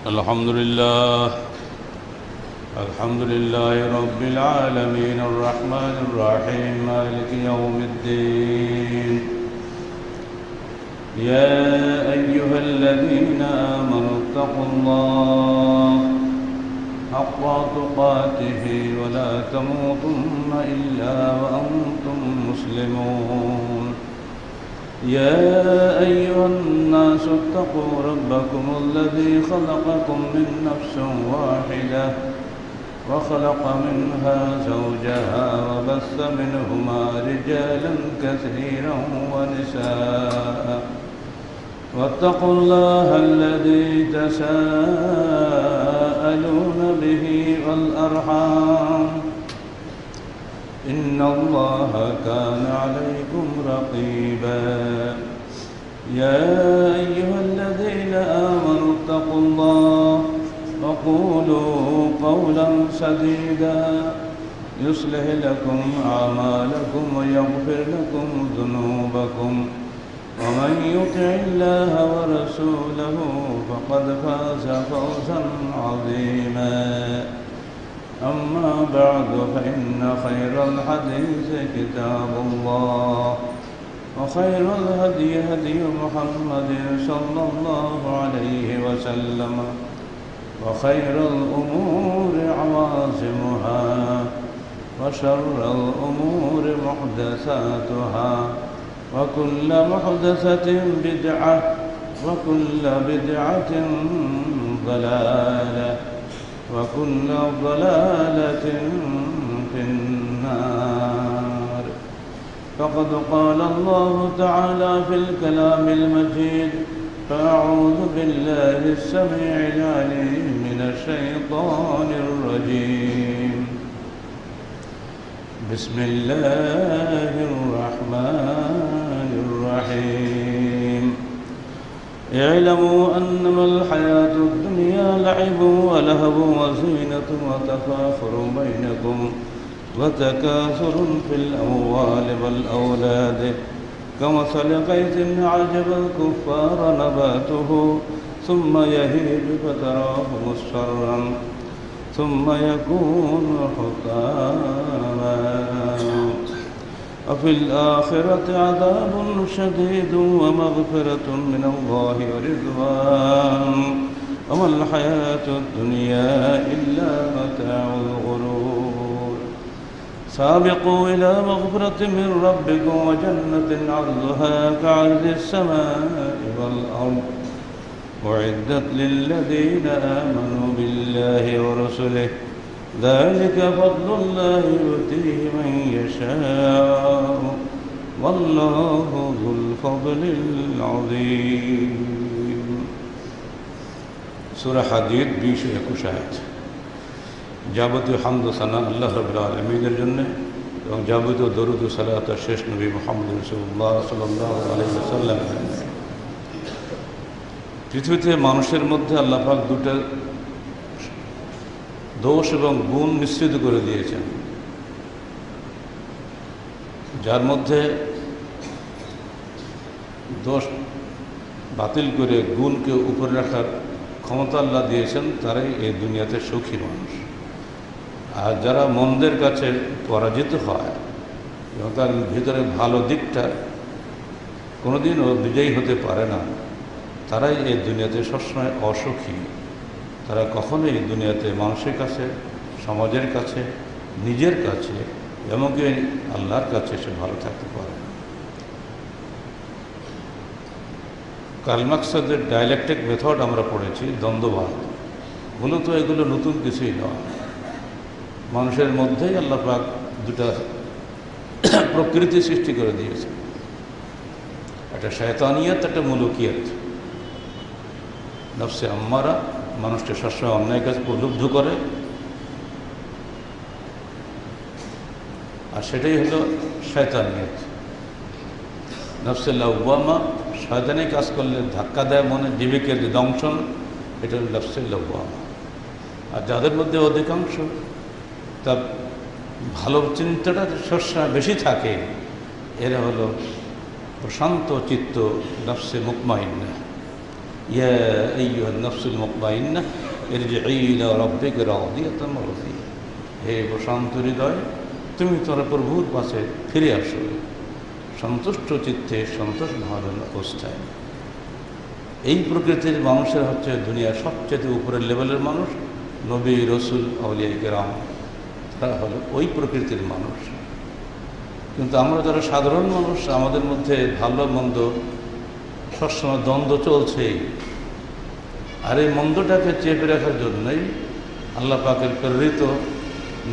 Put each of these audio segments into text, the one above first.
الحمد لله رب العالمين الرحمن الرحيم مالك يوم الدين يا أيها الذين آمنوا اتقوا الله حق تقاته ولا تموتن إلا وأنتم مسلمون يا أيها الناس اتقوا ربكم الذي خلقكم من نفس واحدة وخلق منها زوجها وبث منهما رجالا كثيرا ونساء واتقوا الله الذي تساءلون به والأرحام إن الله كان عليكم رقيبا يا أيها الذين آمنوا اتقوا الله وقولوا قولا سديدا يصلح لكم أعمالكم ويغفر لكم ذنوبكم ومن يطع الله ورسوله فقد فاز فوزا عظيما أما بعد فإن خير الحديث كتاب الله وخير الهدي هدي محمد صلى الله عليه وسلم وخير الأمور عوازمها وشر الأمور محدثاتها وكل محدثة بدعة وكل بدعة ضلالة وكل ضلالة في النار فقد قال الله تعالى في الكلام المجيد فأعوذ بالله السميع العليم من الشيطان الرجيم بسم الله الرحمن الرحيم اعلموا أنما الحياة الدنيا لعب ولهو وزينة وتفاخر بينكم وتكاثر في الأموال والأولاد كمثل غيث أعجب الكفار نباته ثم يهيج فتراه مصفرا ثم يكون حطاما وفي الآخرة عذاب شديد ومغفرة من الله ورضوان وما الحياة الدنيا إلا متاع الغرور سابقوا إلى مغفرة من ربكم وجنة عرضها كعرض السماء والأرض أعدت للذين آمنوا بالله ورسله ذلك فضل الله يؤتيه من يشاء والله ذو الفضل العظيم সূরা হাদীদ 20-21 আয়াত। যাবতীয় হামদ ও সানা আল্লাহ রাব্বুল আলামিনের জন্য এবং যাবতীয় দরুদ ও সালাত শেষ নবী মুহাম্মদ রাসূলুল্লাহ সাল্লাল্লাহু আলাইহি ওয়াসাল্লামের জন্য। পৃথিবীতে মানুষের মধ্যে আল্লাহ পাক দুটো দোষ এবং গুণ মিশ্রিত করে দিয়েছেন, যার মধ্যে দোষ বাতিল করে গুণকে উপরে রাখার ক্ষমতা আল্লাহ দিয়েছেন, তারাই এই দুনিয়াতে সুখী মানুষ। আর যারা মন্দের কাছে পরাজিত হয় এবং তার ভিতরে ভালো দিকটা কোনোদিনও বিজয়ী হতে পারে না, তারাই এই দুনিয়াতে সবসময় অসুখী। তারা কখনোই এই দুনিয়াতে মানুষের কাছে, সমাজের কাছে, নিজের কাছে, এমনকি আল্লাহর কাছে সে ভালো থাকতে পারে না। কার্ল মার্কসের ডায়ালেকটিক মেথড আমরা পড়েছি, দ্বন্দ্ববাদ। মূলত এগুলো নতুন কিছুই নয়। মানুষের মধ্যেই আল্লাহ পাক দুটা প্রকৃতি সৃষ্টি করে দিয়েছে, একটা শয়তানিয়ত, একটা মুলুকিয়ত। নফসে আম্মারা মানুষকে সবসময় অন্যায় কাজ প্রলুব্ধ করে, আর সেটাই হলো শয়তানিয়ত। নফসে লাওয়ামা শয়তানি কাজ করলে ধাক্কা দেয় মনে, জীবিকের দংশন, এটা হলো নফসে লাওয়ামা। আর যাদের মধ্যে অধিকাংশ তা ভালো চিন্তাটা সবসময় বেশি থাকে, এরা হলো প্রশান্ত চিত্ত, নফসে মুতমাইন্না। ইয়া আইয়ুহান নাফসুল মুতমাইন্নাহ ইরজিই ইলা রাব্বিকা রাদিয়াতাম মারদিয়া, হে প্রশান্ত হৃদয়, তুমি তোমার প্রভুর কাছে ফিরে আসো সন্তুষ্ট চিত্তে, সন্তোষ ভাবনা অবস্থায়। এই প্রকৃতির মানুষের হচ্ছে দুনিয়ার সবচেয়ে উপরের লেভেলের মানুষ। নবী, রসুল, আউলিয়া কেরাম, তারা হলো ওই প্রকৃতির মানুষ। কিন্তু আমরা যারা সাধারণ মানুষ, আমাদের মধ্যে ভালো মন্দ সবসময় দ্বন্দ্ব চলছেই। আর এই মন্দটাকে চেপে রাখার জন্যই আল্লাহ পাকের প্রেরিত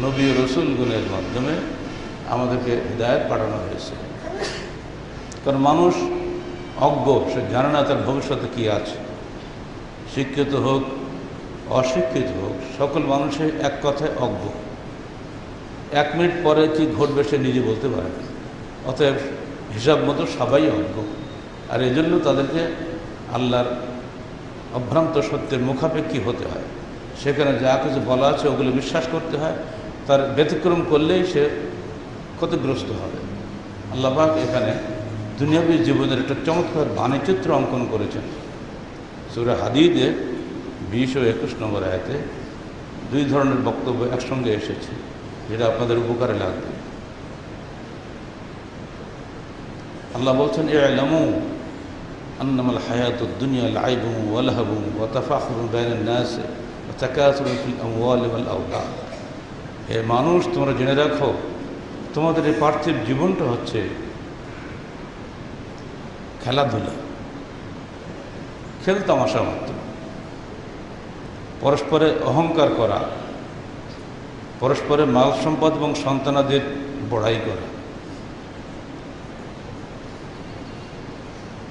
নবী রসুলগুনের মাধ্যমে আমাদেরকে হিদায়াত পাঠানো হয়েছে। কারণ মানুষ অজ্ঞ, সে জানে না তার ভবিষ্যতে কী আছে। শিক্ষিত হোক, অশিক্ষিত হোক, সকল মানুষের এক কথায় অজ্ঞ। 1 মিনিট পরে কি ঘটবে সে নিজে বলতে পারে না। অতএব হিসাব মতো সবাই অজ্ঞ। আর এই জন্য তাদেরকে আল্লাহর অভ্রান্ত সত্যের মুখাপেক্ষী হতে হয়। সেখানে যা কিছু বলা আছে ওগুলো বিশ্বাস করতে হয়। তার ব্যতিক্রম করলেই সে ক্ষতিগ্রস্ত হবে। আল্লাহ পাক এখানে দুনিয়াবী জীবনের একটা চমৎকার বাণীচিত্র অঙ্কন করেছেন। সূরা হাদীদে 20 ও 21 নম্বর আয়াতে 2 ধরনের বক্তব্য একসঙ্গে এসেছে, যেটা আপনাদের উপকারে লাগবে। আল্লাহ বলছেন, ই'লামু আন্নামাল হায়াতুদ দুনিয়া লাইবুন ওয়া লাহবুন ওয়া তাফাখুরুন বাইনান নাস ওয়া তাকাসুরুন ফিল আমওয়ালি ওয়াল আওলাদ। হে মানুষ, তোমরা জেনে রাখো, তোমাদের এই পার্থিব জীবনটা হচ্ছে খেলাধুলা, খেলতামাশা মাত্র। পরস্পরে অহংকার করা, পরস্পরে মাল সম্পদ এবং সন্তানাদের বড়াই করা।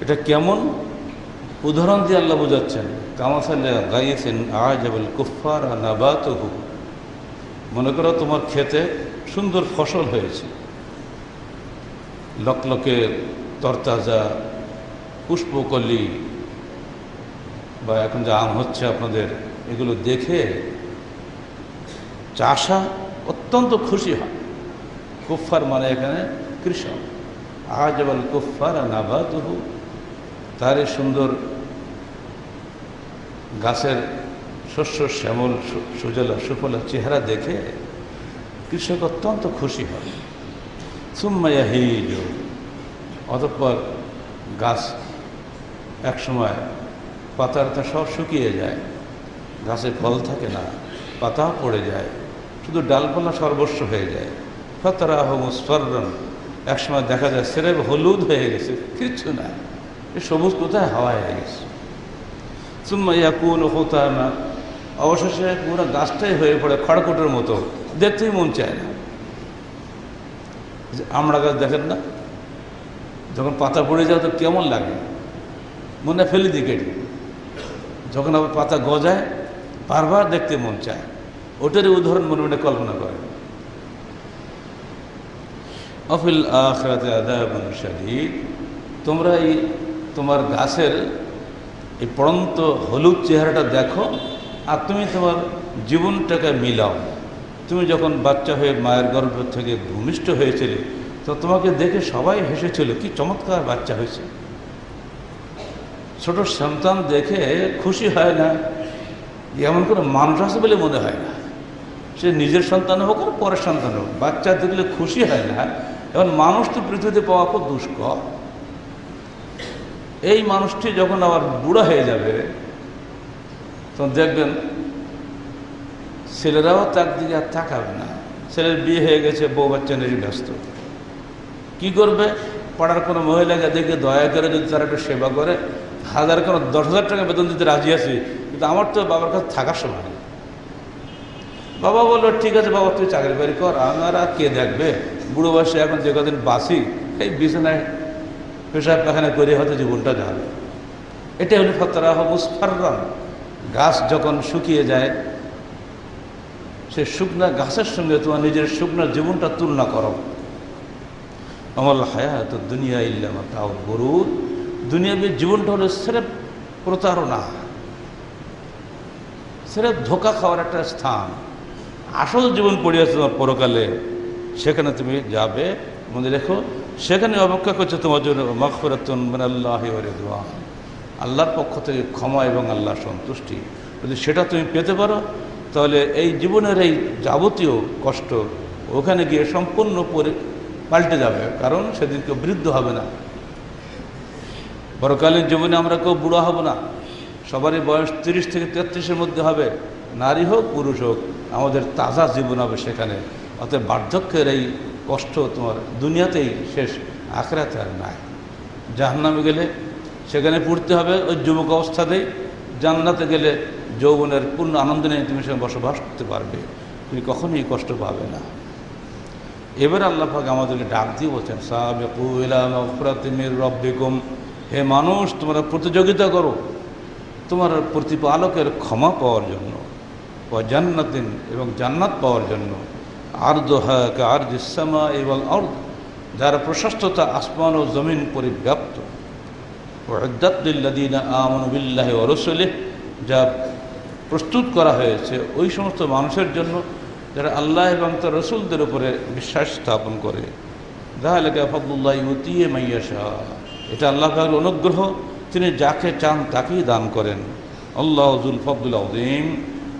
এটা কেমন উদাহরণ দিয়ে আল্লাহ বোঝাচ্ছেন, কামাসাল্লা গাইয়েছেন আজাবুল কুফার নাবাতুহু। মনে করো তোমার ক্ষেতে সুন্দর ফসল হয়েছে, লকলকে তরতাজা পুষ্পকলি, বা এখন যে আম হচ্ছে আপনাদের, এগুলো দেখে চাষা অত্যন্ত খুশি হয়। কুফার মানে এখানে কৃষক। আজাবুল কুফার নাবাতুহু, তার এই সুন্দর গাছের শস্য শ্যামল সুজলা সুফলা চেহারা দেখে কৃষক অত্যন্ত খুশি হয়। সুম্মা ইয়াহিজ, অতঃপর গাছ একসময় পাতাটা সব শুকিয়ে যায়, গাছে ফল থাকে না, পাতাও পড়ে যায়, শুধু ডালপালা সর্বস্ব হয়ে যায়। ফাতারাহু মুসফাররান, একসময় দেখা যায় সেরেব হলুদ হয়ে গেছে, কিচ্ছু না, এই সবুজ কোথায়, হাওয়ায় হয়ে গেছে। সুম্মা ইয়াকুনু হুতামা, অবশেষে পুরো গাছটাই হয়ে পড়ে খড়কুটোর মতো, দেখতেই মন চায় না। আমড়া গাছ দেখেন না, যখন পাতা পড়ে যায় তো কেমন লাগে, মনে ফেলে দিই কেটে। যখন আবার পাতা গজায় বারবার দেখতে মন চায়। ওটারই উদাহরণ মনে মনে কল্পনা করে। অফিল আখিরাতি আযাবুন শাদীদ, তোমরা এই তোমার গাছের এই পড়ন্ত হলুদ চেহারাটা দেখো, আর তুমি তোমার জীবনটাকে মিলাও। তুমি যখন বাচ্চা হয়ে মায়ের গর্ভ থেকে ভূমিষ্ঠ হয়েছিলে, তো তোমাকে দেখে সবাই হেসেছিল, কি চমৎকার বাচ্চা হয়েছে। ছোট সন্তান দেখে খুশি হয় না, এমন কোনো মানুষ আছে বলে মনে হয় না। সে নিজের সন্তান হোক আর পরের সন্তান হোক, বাচ্চা দেখলে খুশি হয় না। এখন মানুষ তো পৃথিবীতে পাওয়া খুব দুষ্কর। এই মানুষটি যখন আবার বুড়া হয়ে যাবে, তখন দেখবেন ছেলেরাও তার দিকে আর তাকাবে না। ছেলের বিয়ে হয়ে গেছে, বউ বাচ্চা নিয়ে ব্যস্ত। কি করবে? পাড়ার কোনো মহিলাকে দেখে দয়া করে যদি তারা একটু সেবা করে, 1000 কোনো 10,000 টাকা বেতন দিতে রাজি আছি, কিন্তু আমার তো বাবার কাছে থাকার সময় নেই। বাবা বললো, ঠিক আছে বাবা, তুই চাকরি বাড়ি কর, আমার আর কে দেখবে, বুড়ো বয়সে এখন যে কদিন বাঁচি এই বিছানায় পেশাব পায়খানা করে হয়তো জীবনটা যাবে। এটা হলো ফাতারাহু মুসফাররান। গাছ যখন শুকিয়ে যায়, সে শুকনা গাছের সঙ্গে তোমার নিজের শুকনা জীবনটা তুলনা করো। আমাল হায়াতুদ দুনিয়া ইল্লা মাতাউল গুরুর, দুনিয়াবী জীবনটা হলো স্রেফ প্রতারণা, স্রেফ ধোঁকা খাওয়ার একটা স্থান। আসল জীবন পড়িয়েছে তোমার পরকালে, সেখানে তুমি যাবে। মনে রেখো, সেখানে অপেক্ষা করছে তোমার জন্য মাগফিরাতুন মিনাল্লাহি ওয়া রিদওয়ান, আল্লাহর পক্ষ থেকে ক্ষমা এবং আল্লাহর সন্তুষ্টি। যদি সেটা তুমি পেতে পারো তাহলে এই জীবনের এই যাবতীয় কষ্ট ওখানে গিয়ে সম্পূর্ণ পাল্টে যাবে, কারণ সেদিন কেউ বৃদ্ধ হবে না। পরকালীন জীবনে আমরা কেউ বুড়ো হব না, সবারই বয়স 30 থেকে 33-এর মধ্যে হবে, নারী হোক পুরুষ হোক, আমাদের তাজা জীবন হবে সেখানে। অতএব বার্ধক্যের এই কষ্ট তোমার দুনিয়াতেই শেষ, আখিরাতে আর নাই। জাহান্নামে গেলে সেখানে পড়তে হবে ওই যুবক অবস্থাতেই, জান্নাতে গেলে যৌবনের পূর্ণ আনন্দ নিয়ে তুমি সেখানে বসবাস করতে পারবে, তুমি কখনোই কষ্ট পাবে না। এবার আল্লাহ পাক আমাদেরকে ডাক দিয়ে বলছেন, সাবিকু ইলা মাগফিরাতিম মির রাব্বিকুম, হে মানুষ তোমরা প্রতিযোগিতা করো তোমার প্রতিপালকের ক্ষমা পাওয়ার জন্য, ওয়া জান্নাতিন এবং জান্নাত পাওয়ার জন্য, আরদুহা কাআরদিস সামাই ওয়াল আরদ, যার প্রশস্ততা আসমান ও জমিন পরিব্যাপ্ত, উইদ্দাত লিল্লাযিনা আমানু বিল্লাহি ওয়া রাসূলিহি, যা প্রস্তুত করা হয়েছে ওই সমস্ত মানুষের জন্য যারা আল্লাহ এবং তার রসুলদের উপরে বিশ্বাস স্থাপন করে। যালিকা ফাদলুল্লাহি ইউতিহি মান ইয়াশা, এটা আল্লাহ পাকের অনুগ্রহ, তিনি যাকে চান তাকেই দান করেন। আল্লাহু যুল ফাদলিল আযীম,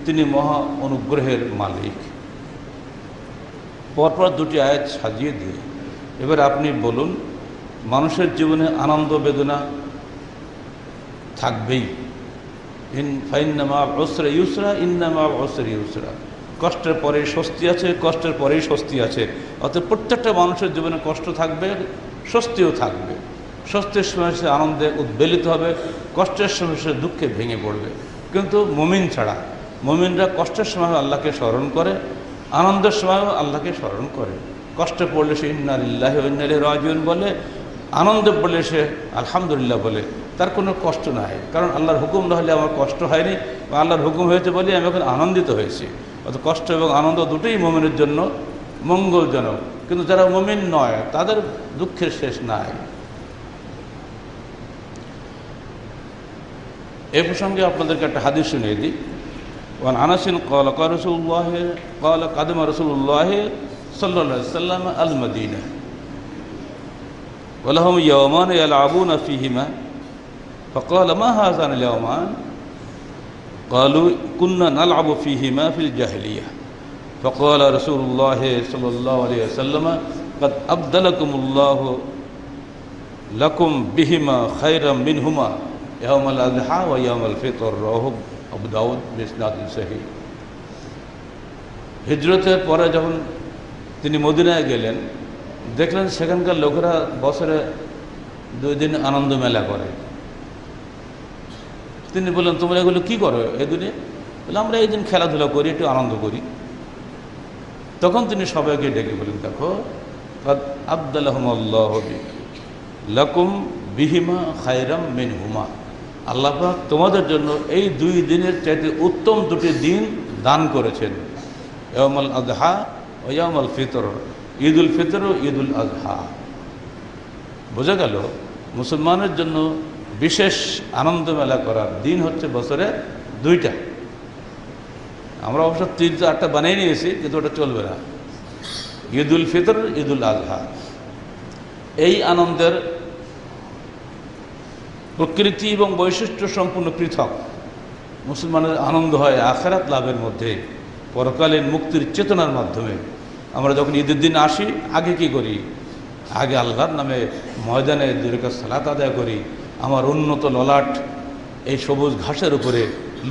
তিনি মহা অনুগ্রহের মালিক। পরপর দুটি আয়াত সাজিয়ে দিয়ে এবার আপনি বলুন, মানুষের জীবনে আনন্দ বেদনা থাকবেই। ফাইন্না মা'আল উসরি ইউসরা, ইন্না মা'আল উসরি ইউসরা, কষ্টের পরেই স্বস্তি আছে, কষ্টের পরেই স্বস্তি আছে। অর্থাৎ প্রত্যেকটা মানুষের জীবনে কষ্ট থাকবে, স্বস্তিও থাকবে। স্বস্তির সময় সে আনন্দে উদ্বেলিত হবে, কষ্টের সময় সে দুঃখে ভেঙে পড়বে। কিন্তু মুমিন ছাড়া, মুমিনরা কষ্টের সময় আল্লাহকে স্মরণ করে, আনন্দের সময়ও আল্লাহকে স্মরণ করে। কষ্টে পড়লে সে ইন্না লিল্লাহি ওয়া ইন্না ইলাইহি রাজিউন বলে, আনন্দে পড়লে সে আলহামদুলিল্লাহ বলে। তার কোনো কষ্ট নাই, কারণ আল্লাহর হুকুম না হলে আমার কষ্ট হয়নি, বা আল্লাহর হুকুম হয়েছে বলে আমি এখন আনন্দিত হয়েছি। অর্থাৎ কষ্ট এবং আনন্দ দুটোই মুমিনের জন্য মঙ্গলজনক। কিন্তু যারা মুমিন নয় তাদের দুঃখের শেষ নাই। এই প্রসঙ্গে আপনাদেরকে একটা হাদিস শুনিয়ে দিই। ওয়ান আনাসিন ক্বালা ক্বালা রাসূলুল্লাহ ক্বালা কাদামা রাসূলুল্লাহ সাল্লাল্লাহু আলাইহি ওয়াসাল্লাম আল মদিনা ওয়া লাহুম ইয়াওমান ইয়ালআবুনা ফীহিমা فقال ما هذان اليومان قالوا كنا نلعب فيهما في الجاهلية فقال رسول الله صلى الله عليه وسلم قد أبدلكم الله لكم بهما خيرا منهما يوم الأضحى ويوم الفطر رواه أبو داود بإسناد صحيح। হিজরতের পরে যখন তিনি মদিনায় গেলেন, দেখলেন সেখানকার লোকেরা বছরে 2 দিন আনন্দ মেলা করে। তিনি বললেন, তোমরা এগুলো কী করো এই দিনে? বলে, আমরা এই দিন খেলাধুলা করি, একটু আনন্দ করি। তখন তিনি সবাইকে ডেকে বলেন, দেখো কাদ আবদালাহুমুল্লাহু লাকুম বিহিমা খায়রাম মিনহুমা, আল্লাহ পাক তোমাদের জন্য এই 2 দিনের চাইতে উত্তম 2টি দিন দান করেছেন। ইয়াউমুল আযহা ও ইয়াউমুল ফিতর, ঈদুল ফিতর ও ঈদুল আযহা। বোঝা গেল মুসলমানের জন্য বিশেষ আনন্দ মেলা করার দিন হচ্ছে বছরে 2টা। আমরা অবশ্য 3-4টা বানিয়ে নিয়েছি, কিন্তু ওটা চলবে না। ঈদুল ফিতর, ঈদুল আযহা, এই আনন্দের প্রকৃতি এবং বৈশিষ্ট্য সম্পূর্ণ পৃথক। মুসলমানের আনন্দ হয় আখিরাত লাভের মধ্যে, পরকালীন মুক্তির চেতনার মাধ্যমে। আমরা যখন ঈদের দিন আসি, আগে কি করি? আগে আল্লাহর নামে ময়দানে 2 রাকাত সালাত আদায় করি, আমার উন্নত ললাট এই সবুজ ঘাসের উপরে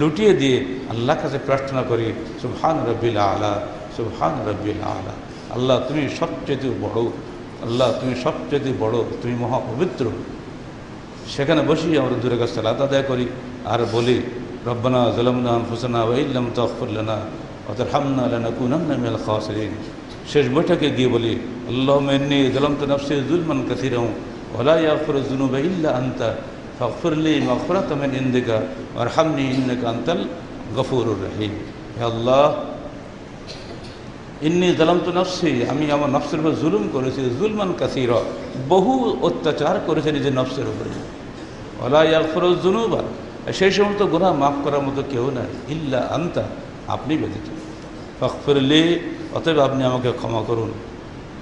লুটিয়ে দিয়ে আল্লাহর কাছে প্রার্থনা করি, সুবহান রাব্বিল আলা, সুবহান রাব্বিল আলা। আল্লাহ তুমি সবচেয়ে বড়, আল্লাহ তুমি সবচেয়ে বড়, তুমি মহা পবিত্র। সেখানে বসেই আমরা 2 রাকাত সালাত আদায় করি আর বলি, রব্বানা যালামনা আনফুসানা ওয়া ইল্লাম তাগফির লানা ওয়া তারহামনা লানাকুনান্না মিনাল খাসিরিন। শেষ বৈঠকে গিয়ে বলি, আল্লাহুম্মা ইন্নী যালামতু নাফসি যুলমান কাসীরান ওয়া লা ইয়াগফিরুয যুনুবা ইল্লা আনতা ফাগফির লি মাগফিরাতাম মিন ইনদিকা ওয়ারহামনি ইন্নাকা আনতাল গফুরুর রহিম। হে আল্লাহ, ইন্নী যালামতু নাফসি, আমি আমার নফসের উপর জুলুম করেছি, যুলমান কাসীরা, বহু অত্যাচার করেছি নিজের নফসের উপরে। ওয়া লা ইয়াগফিরুয যুনুবা, সেই সমস্ত গুনাহ মাফ করার মতো কেউ নাই, ইল্লা আনতা, আপনি ব্যতীত। ফাগফির লি, অতএব আপনি আমাকে ক্ষমা করুন,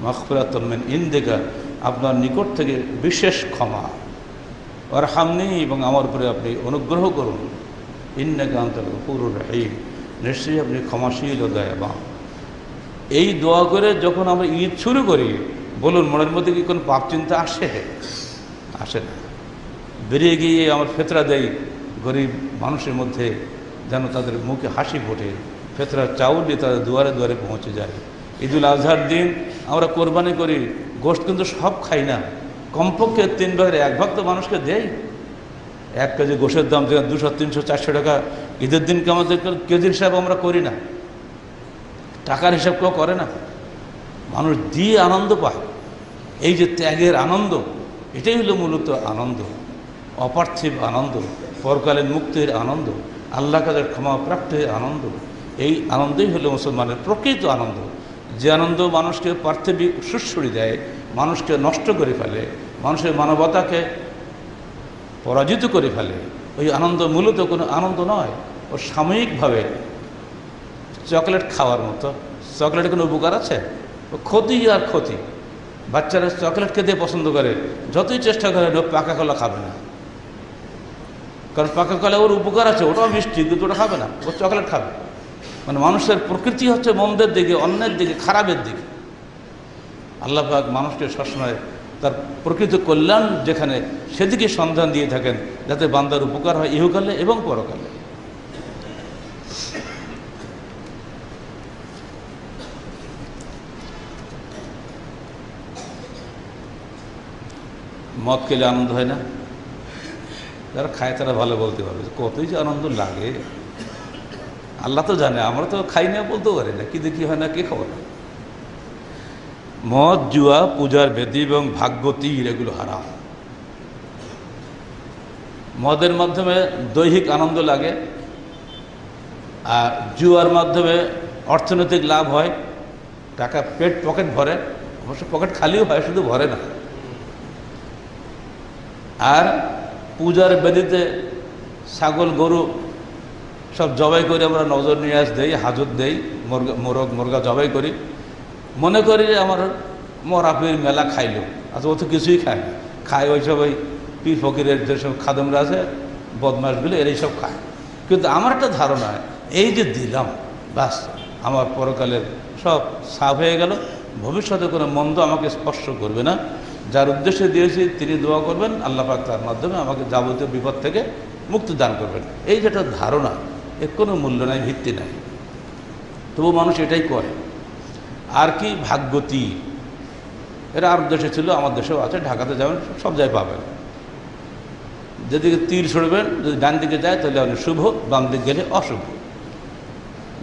মাগফিরাতাম মিন ইনদিকা, আপনার নিকট থেকে বিশেষ ক্ষমা। ওয়ারহামনি, এবং আমার উপরে আপনি অনুগ্রহ করুন, ইন্নাকা আনতাল গফুরুর রহিম, নিশ্চয়ই আপনি ক্ষমাশীল ও দয়াবান। এই দোয়া করে যখন আমরা ঈদ শুরু করি, বলুন মনের মধ্যে কি কোনো পাপ চিন্তা আসে? আসে না। বেরিয়ে গিয়ে আমার ফেতরা দেই গরিব মানুষের মধ্যে, যেন তাদের মুখে হাসি ফোটে, ফেতরার চাউল দিয়ে তাদের দুয়ারে দুয়ারে পৌঁছে যায়। ঈদুল আজহার দিন আমরা কোরবানি করি, গোশত কিন্তু সব খাই না, কমপক্ষে 3 ভাগের 1 ভাগ তো মানুষকে দেই। 1 কেজি গোশের দাম যেখানে 200, 300, 400 টাকা, ঈদের দিনকে আমাদের কেজির হিসাব আমরা করি না, টাকার হিসাব কেউ করে না। মানুষ দিয়ে আনন্দ পায়। এই যে ত্যাগের আনন্দ, এটাই হলো মূলত আনন্দ, অপার্থিব আনন্দ, পরকালীন মুক্তির আনন্দ, আল্লাহ কাদের ক্ষমা প্রাপ্তির আনন্দ। এই আনন্দই হলো মুসলমানের প্রকৃত আনন্দ। যে আনন্দ মানুষকে পার্থিবিক সুশ্রী দেয়, মানুষকে নষ্ট করে ফেলে, মানুষের মানবতাকে পরাজিত করে ফেলে, ওই আনন্দ মূলত কোনো আনন্দ নয়, ও সাময়িকভাবে চকলেট খাওয়ার মতো। চকলেটের কোনো উপকার আছে? ও ক্ষতি আর ক্ষতি। বাচ্চারা চকলেট খেতে পছন্দ করে, যতই চেষ্টা করে ও পাকা কলা খাবে না, কারণ পাকা কলা ওর উপকার আছে, ওটাও মিষ্টি, কিন্তু ওটা খাবে না, ও চকলেট খাবে। মানে মানুষের প্রকৃতি হচ্ছে মন্দের দিকে, অন্যের দিকে, খারাপের দিকে। আল্লাহ পাক মানুষকে সবসময় তার প্রকৃত কল্যাণ যেখানে, সেদিকে সন্ধান দিয়ে থাকেন, যাতে বান্দার উপকার হয় ইহকালে এবং পরকালে। মদ খেলে আনন্দ হয় না? যারা খায় তারা ভালো বলতে পারবে কতই যে আনন্দ লাগে। আল্লাহ তো জানে, আমরা তো খাই না, বলতেও পারি না কি দেখি হয় না, কে খবর না। মদ, জুয়া, পূজার বেদি এবং ভাগ্যতীর, এগুলো হারাম। মদের মাধ্যমে দৈহিক আনন্দ লাগে, আর জুয়ার মাধ্যমে অর্থনৈতিক লাভ হয়, টাকা পকেট ভরে, অবশ্য পকেট খালিও হয়, শুধু ভরে না। আর পূজার বেদিতে ছাগল গরু সব জবাই করে আমরা নজর নিয়াজ দেই, হাজত দেই, মুরগা জবাই করি, মনে করি যে আমার মরা পীর মেলা খাইলো। আচ্ছা, ও তো কিছুই খায় না, খায় ওই সব ওই পীর ফকিরের যেসব খাদেমরা আছে, বদমাশগুলো, এরাই সব খায়। কিন্তু আমার একটা ধারণা, এই যে দিলাম, বাস আমার পরকালের সব সাফ হয়ে গেল, ভবিষ্যতে কোনো মন্দ আমাকে স্পর্শ করবে না। যার উদ্দেশ্যে দিয়েছি তিনি দোয়া করবেন, আল্লাহ পাক তার মাধ্যমে আমাকে যাবতীয় বিপদ থেকে মুক্তি দান করবেন। এই যেটা ধারণা, এর কোনো মূল্য নাই, ভিত্তি নাই, তবু মানুষ এটাই করে। আর কি ভাগ্যতী, এরা আর দেশে ছিল, আমার দেশেও আছে, ঢাকাতে যাবেন সব জায়গায় পাবেন। যেদিকে তীর ছড়বেন, যদি ডান দিকে যায় তাহলে অনেক শুভ, বাম দিকে গেলে অশুভ।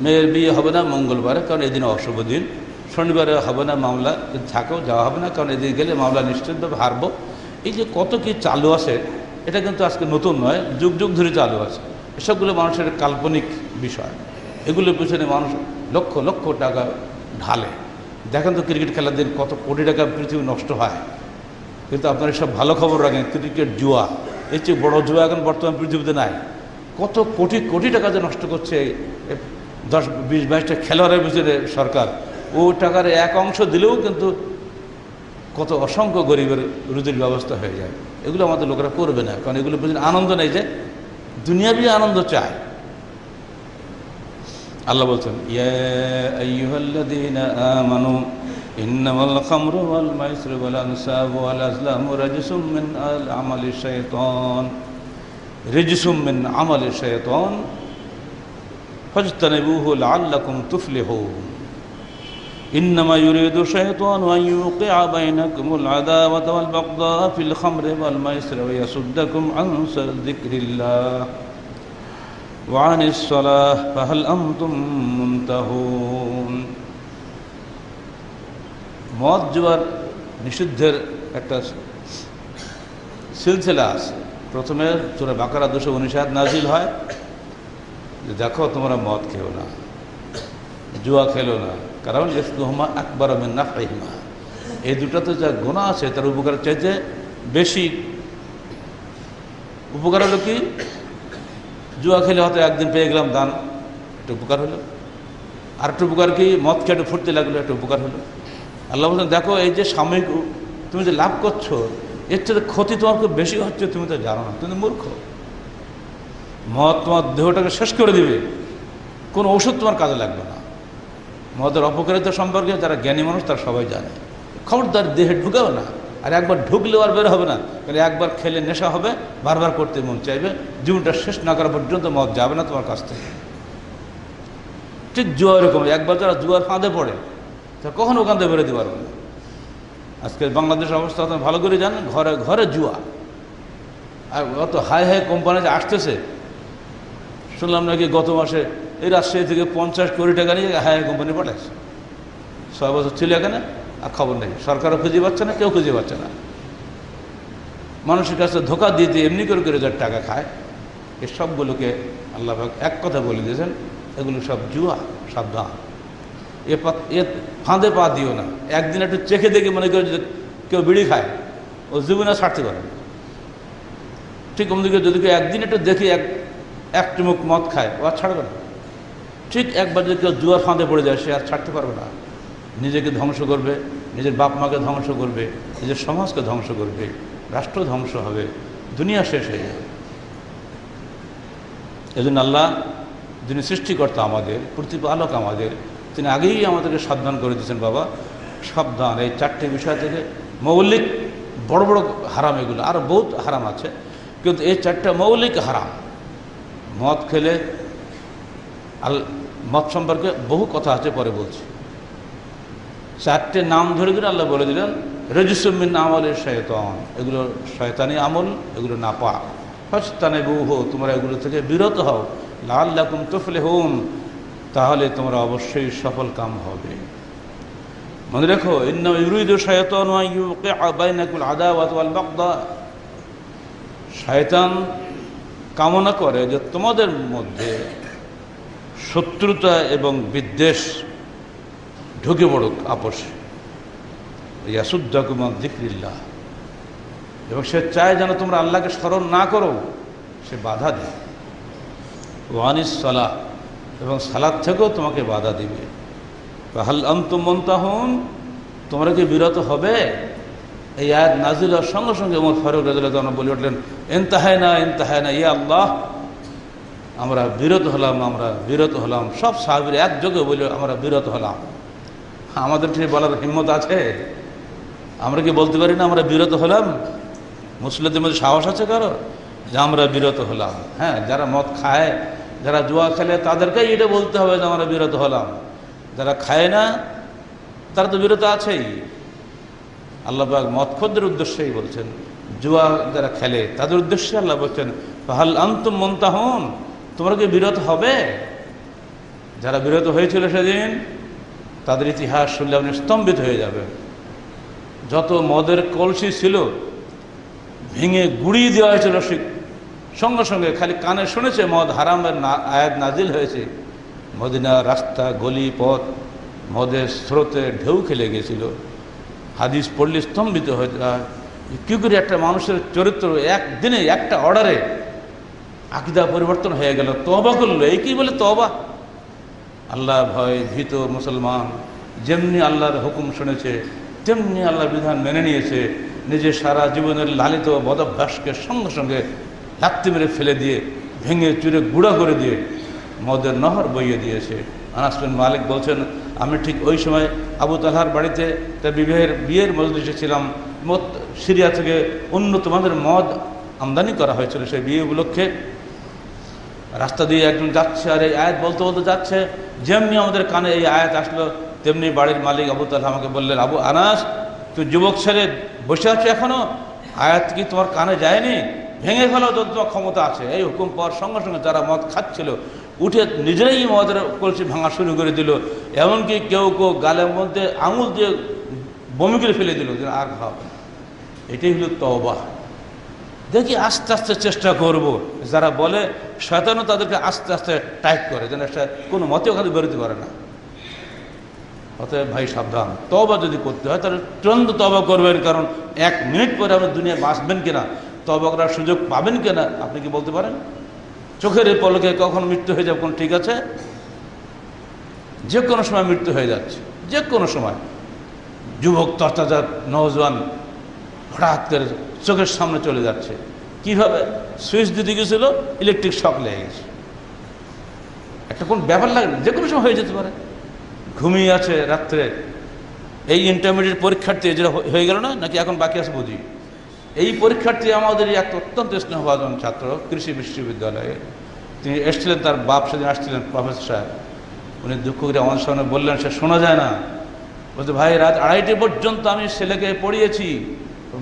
মেয়ের বিয়ে হবে না মঙ্গলবারে, কারণ এদিন অশুভ দিন। শনিবারে হবে না মামলা, থাকেও যাওয়া হবে না, কারণ এদিকে গেলে মামলা নিশ্চিতভাবে হারবো। এই যে কত কি চালু আছে, এটা কিন্তু আজকে নতুন নয়, যুগ যুগ ধরে চালু আছে। এসবগুলো মানুষের কাল্পনিক বিষয়, এগুলোর পিছনে মানুষ লক্ষ লক্ষ টাকা ঢালে। দেখেন তো ক্রিকেট খেলার দিন কত কোটি টাকা পৃথিবী নষ্ট হয়। কিন্তু আপনারা সব ভালো খবর রাখেন, ক্রিকেট জুয়া, এর চেয়ে বড় জুয়া এখন বর্তমান পৃথিবীতে নাই। কত কোটি কোটি টাকা যে নষ্ট করছে 10, 20, 22টা খেলোয়াড়ের পিছনে সরকার। ও টাকার এক অংশ দিলেও কিন্তু কত অসংখ্য গরিবের রুজির ব্যবস্থা হয়ে যায়। এগুলো আমাদের লোকেরা করবে না, কারণ এগুলো পিছনে আনন্দ নেই, যে দুনিয়াবি আনন্দ চায়। আল্লাহ বলছেন, ইয়া আইয়ুহাল্লাযীনা আমানু ইন্নামাল খামরু ওয়াল মাইসিরু ওয়াল আনসাবু ওয়াল আজলামু রাজসুম মিন আমালি শাইতান, রিজসুম মিন আমালি শাইতান ফাজতানিবুহু লাআল্লাকুম তুফলিহুন। إنما يريد الشيطان أن يوقع بينكم العداوة والبغضاء في الخمر والميسر ويصدكم عن ذكر الله وعن الصلاة فهل أنتم منتهون। মদ জুয়ার নিষিদ্ধের একটা সিলসিলা আছে। প্রথমে সূরা বাকারা 219 আয়াত নাজিল হয় যে দেখো তোমরা মদ খেও না, জুয়া খেলো না, কারণ ইসমুহুমা আকবার মিন নাফইহিমা, এই দুটাতে যা গুনাহ আছে তার উপকার চাইতে বেশি। উপকার হলো কি? জুয়া খেলে হয়তো একদিন পেয়ে গেলাম দান, একটা উপকার হলো। আর একটা উপকার কি? মদ খেয়ে একটু ফুটতে লাগলো, একটা উপকার হলো। আল্লাহ বলছেন দেখো এই যে সাময়িক তুমি যে লাভ করছো, এর চেয়ে ক্ষতি তোমার খুব বেশি হচ্ছে, তুমি তো জানো না, তুমি মূর্খ। মদ তোমার দেহটাকে শেষ করে দিবে, কোনো ওষুধ তোমার কাজে লাগবে না। মদের অপকারিতা সম্পর্কে যারা জ্ঞানী মানুষ তারা সবাই জানে। খবরদার দেহে ঢুকাও না, আর একবার ঢুকলেও আর বের হবে না, কারণ একবার খেলে নেশা হবে, বারবার করতে মন চাইবে, জীবনটা শেষ না করা পর্যন্ত মদ যাবে না তোমার কাছ থেকে। ঠিক জুয়া এরকম, একবার যারা জুয়ার ফাঁদে পড়ে তারা কখনো ওখান থেকে বেরোতে পারবে না। আজকে বাংলাদেশের অবস্থা আপনারা ভালো করে জানেন, ঘরে ঘরে জুয়া। আর অত হাই হাই কোম্পানি যে আসতেছে, শুনলাম নাকি গত মাসে এই রাজশাহী থেকে 50 কোটি টাকা নিয়ে হাই হাই কোম্পানি পাঠাচ্ছে। 6 বছর ছিল এখানে, আর খবর নেই, সরকারও খুঁজে পাচ্ছে না, কেউ খুঁজে পাচ্ছে না। মানুষের কাছে ধোকা দিয়ে দিয়ে এমনি করে করে যার টাকা খায়, এই সবগুলোকে আল্লাহ পাক এক কথা বলে দিয়েছেন, এগুলো সব জুয়া, সাবধান। এ ফাঁদে পা দিও না। একদিন একটু চেখে দেখে মনে করে যে কেউ বিড়ি খায়, ও জীবনে ছাড়তে পারে না। ঠিক অন্যদিকে যদি কেউ একদিন একটু দেখে এক চুমুক মদ খায়, ও আর ছাড়বে না। ঠিক একবার যদি কেউ জুয়ার ফাঁদে পড়ে যায়, সে আর ছাড়তে পারবে না। নিজেকে ধ্বংস করবে, নিজের বাপ মাকে ধ্বংস করবে, নিজের সমাজকে ধ্বংস করবে, রাষ্ট্র ধ্বংস হবে, দুনিয়া শেষ হয়ে যাবে। এজন্য আল্লাহ, যিনি সৃষ্টিকর্তা আমাদের, প্রতিপালক আমাদের, তিনি আগেই আমাদেরকে সাবধান করে দিয়েছেন, বাবা সাবধান এই 4টে বিষয় থেকে। মৌলিক বড় বড় হারাম এগুলো, আরও বহুত হারাম আছে, কিন্তু এই 4টা মৌলিক হারাম। মদ খেলে মদ সম্পর্কে বহু কথা আছে, পরে বলছি। 4টে নাম ধরে ধরে আল্লাহ বলে দিলেন, রেজুসুমিন আমলের শয়তান, এগুলো শয়তানি আমল, এগুলো নাপাক। ফাজতানিবুহু, তোমরা এগুলো থেকে বিরত হও। লাআল্লাকুম তুফলিহুন, তাহলে তোমরা অবশ্যই সফল কাম হবে। মনে রেখো, ইন্নামা ইউরিদু শাইতানু আন ইউকিআ বাইনাকুল আদাওয়াত ওয়াল বাগদা, শয়তান কামনা করে যে তোমাদের মধ্যে শত্রুতা এবং বিদ্বেষ ঢুকে পড়ুক আপসে। ইয়াসুদ্দাকুম আন যিকরিল্লাহ, এবং সে চায় যেন তোমরা আল্লাহকে স্মরণ না করো, সে বাধা দেয়। ওয়ানিস সালাহ, এবং সালাত থেকেও তোমাকে বাধা দিবে। হাল আনতুম মুনতাহুন, তোমরা কি বিরত হবে? এই আয়াত নাজিল হওয়ার সঙ্গে সঙ্গে ওমর ফারুক রাদিয়াল্লাহু আনহু বলে উঠলেন, ইনতাহাইনা ইনতাহাইনা ইয়া আল্লাহ, আমরা বিরত হলাম, আমরা বিরত হলাম। সব সাহাবীরা একযোগে বলে, আমরা বিরত হলাম। আমাদের ঠিক বলার হিম্মত আছে? আমরা কি বলতে পারি না আমরা বিরত হলাম? মুসলিমদের মধ্যে সাহস আছে কারো যে আমরা বিরত হলাম? হ্যাঁ, যারা মদ খায়, যারা জুয়া খেলে, তাদেরকেই এটা বলতে হবে যে আমরা বিরত হলাম। যারা খায় না তারা তো বিরত আছেই। আল্লাহ পাক মদখোরদের উদ্দেশ্যেই বলছেন, জুয়া যারা খেলে তাদের উদ্দেশ্যে আল্লাহ বলছেন, ফাহাল আনতুম মুনতাহুন, তোমরা কি বিরত হবে? যারা বিরত হয়েছিল সেদিন, তাদের ইতিহাস শুনলে আপনি স্তম্ভিত হয়ে যাবেন। যত মদের কলসি ছিল ভেঙে গুড়িয়ে দেওয়া হয়েছিল, সঙ্গে সঙ্গে খালি কানে শুনেছে মদ হারামের আয়াত নাজিল হয়েছে। মদিনা রাস্তা গলি পথ মদের স্রোতে ঢেউ খেলে গেছিল। হাদিস পড়লে স্তম্ভিত হয়ে যায়, কী করে একটা মানুষের চরিত্র একদিনে একটা অর্ডারে আকীদা পরিবর্তন হয়ে গেল, তওবা করলো। এই কি বলে তওবা? আল্লাহ ভয় ভীত মুসলমান যেমনি আল্লাহর হুকুম শুনেছে, তেমনি আল্লাহর বিধান মেনে নিয়েছে। নিজে সারা জীবনের লালিত বদভ্যাসকে সঙ্গে সঙ্গে লাত্তি মেরে ফেলে দিয়ে, ভেঙে চুরে গুঁড়া করে দিয়ে মদের নহর বইয়ে দিয়েছে। আনাস বিন মালিক বলছেন, আমি ঠিক ওই সময় আবু তালহার বাড়িতে তার বিয়ের মজলিসে ছিলাম। সিরিয়া থেকে উন্নত মানের মদ আমদানি করা হয়েছিল সেই বিয়ে উপলক্ষে। রাস্তা দিয়ে একজন যাচ্ছে, আর এই আয়াত বলতে বলতে যাচ্ছে। যেমনি আমাদের কানে এই আয়াত আসলো, তেমনি বাড়ির মালিক আবু তালহা আমাকে বললেন, আবু আনাস, তুই যুবক ছেলে বসে আছো এখনো? আয়াত কি তোমার কানে যায়নি? ভেঙে ফেলো যদি তোমার ক্ষমতা আছে। এই হুকুম পাওয়ার সঙ্গে সঙ্গে যারা মদ খাচ্ছিল উঠে নিজেরাই মদের কলসি ভাঙা শুরু করে দিল। এমনকি কেউ কেউ গালের মধ্যে আঙুল দিয়ে বমি করে ফেলে দিল, যে আর খাওয়া। এটাই হলো তওবা। দেখি আস্তে আস্তে চেষ্টা করব। যারা বলে শয়তানও তাদেরকে আস্তে আস্তে টাইট করে, যেন একটা কোনো মতে ওখানে বেরোতে পারে না। অতএব ভাই সাবধান, তওবা যদি করতে হয় তাহলে তুরন্ত তওবা করবেন, কারণ 1 মিনিট পরে আপনি দুনিয়ায় বাঁচবেন কিনা, তওবা করার সুযোগ পাবেন কিনা আপনি কি বলতে পারেন? চোখের এই পলকে কখন মৃত্যু হয়ে যাবে কোন ঠিক আছে? যে কোনো সময় মৃত্যু হয়ে যাচ্ছে, যে কোনো সময়। যুবক তরতাজা নওজোয়ান হঠাৎ করে চোখের সামনে চলে যাচ্ছে। কিভাবে? সুইচ দিতে গেছিল, ইলেকট্রিক শক লেগে গেছে। একটা কোন ব্যাপার লাগে না, যে কোনো সময় হয়ে যেতে পারে। ঘুমিয়ে আছে রাত্রে, এই ইন্টারমিডিয়েট পরীক্ষার্থী যেটা হয়ে গেল না, নাকি এখন বাকি আছে বুঝি। এই পরীক্ষার্থী আমাদের এক অত্যন্ত স্নেহভাজন ছাত্র, কৃষি বিশ্ববিদ্যালয়ে। তিনি এসেছিলেন, তার বাপ সেদিন আসছিলেন, প্রফেসর সাহেব। উনি দুঃখ করে আমাদের সামনে বললেন, সে শোনা যায় না, বলছে ভাই রাত 2:30 পর্যন্ত আমি ছেলেকে পড়িয়েছি,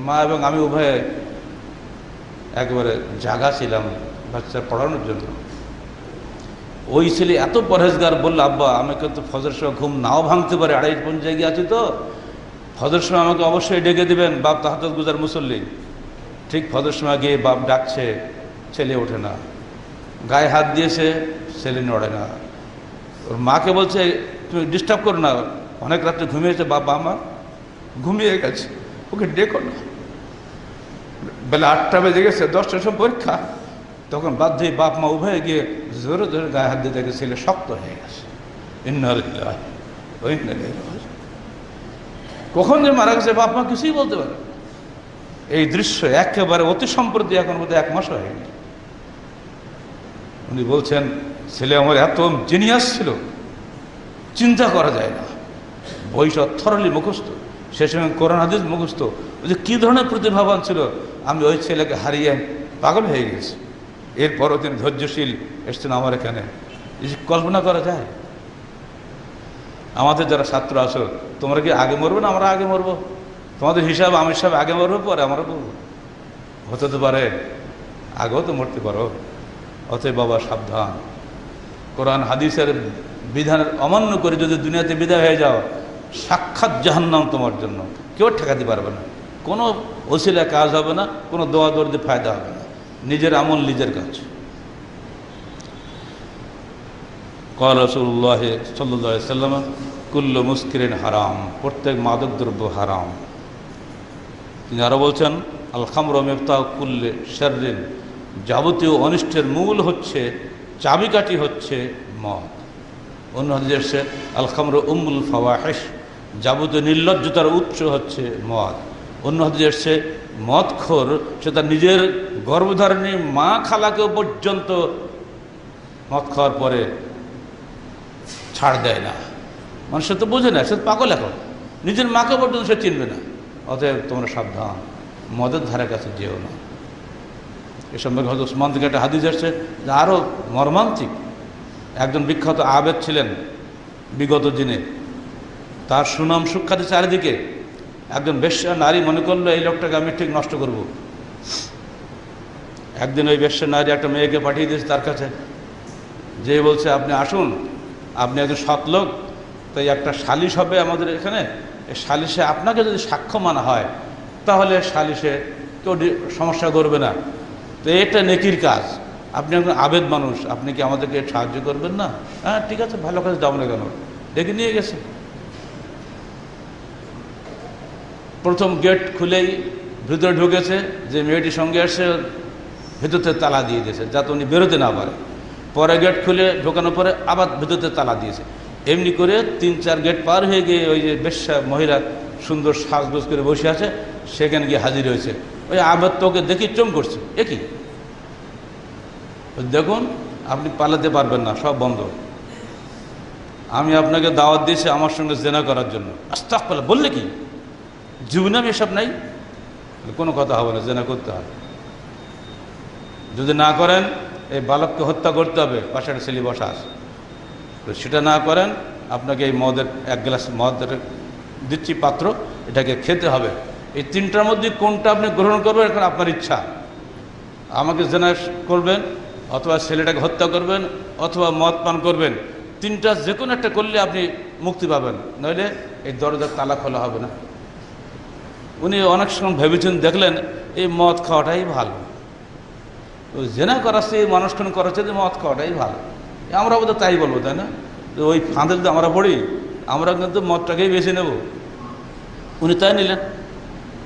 মা এবং আমি উভয়ে একেবারে জাগা ছিলাম বাচ্চা পড়ানোর জন্য। ওই ছেলে এত পরহেজগার, বলল আব্বা আমি কিন্তু ফজর সময় ঘুম নাও ভাঙতে পারে, 2:30 পর্যন্ত জেগে আছি, তো ফজর সময় আমাকে অবশ্যই ডেকে দেবেন, বাপ তাহাজ্জুদ গুজার মুসল্লি। ঠিক ফজর সময় গিয়ে বাপ ডাকছে, ছেলে ওঠে না, গায়ে হাত দিয়েছে, ছেলে নড়ে না। ওর মাকে বলছে তুমি ডিস্টার্ব করো না, অনেক রাত্রে ঘুমিয়েছে বাবা, আমার ঘুমিয়ে গেছে, ওকে ডেকো না। বেলা 8টা বেজে গেছে, 10টার সময় পরীক্ষা। তখন বাধ্যই বাপ মা উভয়ে গিয়ে জোরে জোরে গায়ে হাত দিয়ে দেখে ছেলে শক্ত হয়ে গেছে। কখন যে মারা গেছে বাপ মা কিছুই বলতে পারে। এই দৃশ্য একেবারে অতি সম্প্রতি, এখন বোধহয় 1 মাস হয়নি। উনি বলছেন ছেলে আমার এত জিনিয়াস ছিল, চিন্তা করা যায় না। বইটা থরলি মুখস্থ, সে সময় কোরআন হাদিস মুখস্থ। ওই যে কী ধরনের প্রতিভাবান ছিল, আমি ওই ছেলেকে হারিয়ে পাগল হয়ে গেছি। এরপরও তিনি ধৈর্যশীল এসছেন আমার এখানে, এই যে কল্পনা করা যায়। আমাদের যারা ছাত্র আছো, তোমরা কি আগে মরবে না আমরা আগে মরবো? তোমাদের হিসাব আমির সাহেব আগে মরবো, পরে আমরা বলবো। হতে তো পারে আগেও তো মরতে পারো। অতএব বাবা সাবধান, কোরআন হাদিসের বিধানের অমান্য করে যদি দুনিয়াতে বিদায় হয়ে যাও, সাক্ষাৎ জাহান্নাম তোমার জন্য, কেউ ঠেকাতে পারবে না। কোনো ওসিলা কাজ হবে না, কোনো দোয়া দর্দে ফায়দা হবে না, নিজের আমল নিজের কাজ। ক্বাল রাসূলুল্লাহ সাল্লাল্লাহু আলাইহি ওয়াসাল্লাম কুল্লু মুসকিরিন হারাম, প্রত্যেক মাদক দ্রব্য হারাম। তিনি আরও বলছেন আল খামরু মিফতাহু কুল্লি শাররিন, যাবতীয় অনিষ্টের মূল হচ্ছে, চাবিকাঠি হচ্ছে মদ। অন্য হাদিসে এসেছে আল খামরু উম্মুল ফাওয়াহিশ, যাবতীয় নির্লজ্জতার উৎস হচ্ছে মদ। অন্য হাদিসে এসেছে মদখোর সে তার নিজের গর্ভধারিণী মা খালাকেও পর্যন্ত মদ খাওয়ার পরে ছাড় দেয় না। মানুষ সে তো বোঝে না, সে পাগল, এখন নিজের মাকে পর্যন্ত সে চিনবে না। অতএব তোমরা সাবধান, মদের ধারে কাছে যেও না। এ সম্পর্কে হয়তো ওসমান থেকে একটা হাদিস আসছে যে আরও মর্মান্তিক। একজন বিখ্যাত আবেদ ছিলেন বিগত দিনে, তার সুনাম সুখ্যাতি চারিদিকে। একজন বেশ্যা নারী মনে করলো এই লোকটাকে আমি ঠিক নষ্ট করব। একদিন ওই বেশ্যা নারী একটা মেয়েকে পাঠিয়ে দিয়েছে তার কাছে, যে বলছে আপনি আসুন, আপনি একজন সৎ লোক, তাই একটা সালিশ হবে আমাদের এখানে, এই সালিশে আপনাকে যদি সাক্ষ্য মানা হয় তাহলে সালিশে কেউ সমস্যা করবে না। তো এটা নেকির কাজ, আপনি একজন আবেদ মানুষ, আপনি কি আমাদেরকে সাহায্য করবেন না? হ্যাঁ ঠিক আছে, ভালো কাজ, যাবো না কেন। ডেকে নিয়ে গেছে। প্রথম গেট খুলেই ভিতরে ঢুকেছে, যে মেয়েটির সঙ্গে এসে ভিতরতে তালা দিয়ে দিয়েছে যাতে উনি বেরোতে না পারে। পরে গেট খুলে ঢোকানোর পরে আবার ভিতরতে তালা দিয়েছে। এমনি করে 3-4 গেট পার হয়ে গিয়ে ওই যে বেশ্যা মহিলা সুন্দর সাজগোজ করে বসে আছে, সেখানে গিয়ে হাজির হয়েছে। ওই আবেদ তোকে দেখি চমক করছে, এ কি? দেখুন আপনি পালাতে পারবেন না, সব বন্ধ। আমি আপনাকে দাওয়াত দিয়েছি আমার সঙ্গে জেনা করার জন্য। আস্তাগফিরুল্লাহ, বললে কি? জীবনে আমি এসব নাই, কোনো কথা হবে না, জেনা করতে হবে। যদি না করেন এই বালককে হত্যা করতে হবে, পাশে একটা ছেলে বসা আছে, সেটা না করেন আপনাকে এই মদের 1 গ্লাস মদ দিচ্ছি পাত্র, এটাকে খেতে হবে। এই 3টার মধ্যে কোনটা আপনি গ্রহণ করবেন এখন আপনার ইচ্ছা। আমাকে জেনা করবেন, অথবা ছেলেটাকে হত্যা করবেন, অথবা মদ পান করবেন। 3টা যে কোনো একটা করলে আপনি মুক্তি পাবেন, নইলে এই দরজার তালা খোলা হবে না। উনি অনেক সময় ভেবেছেন, দেখলেন এই মদ খাওয়াটাই ভালো, ওই জেনা করাচ্ছে এই মানুষখান করাচ্ছে যে মদ খাওয়াটাই ভালো। আমরা বোধহয় তাই বলবো, তাই না? যে ওই ফাঁদে যদি আমরা পড়ি, আমরা কিন্তু মদটাকেই বেছে নেব। উনি তাই নিলেন।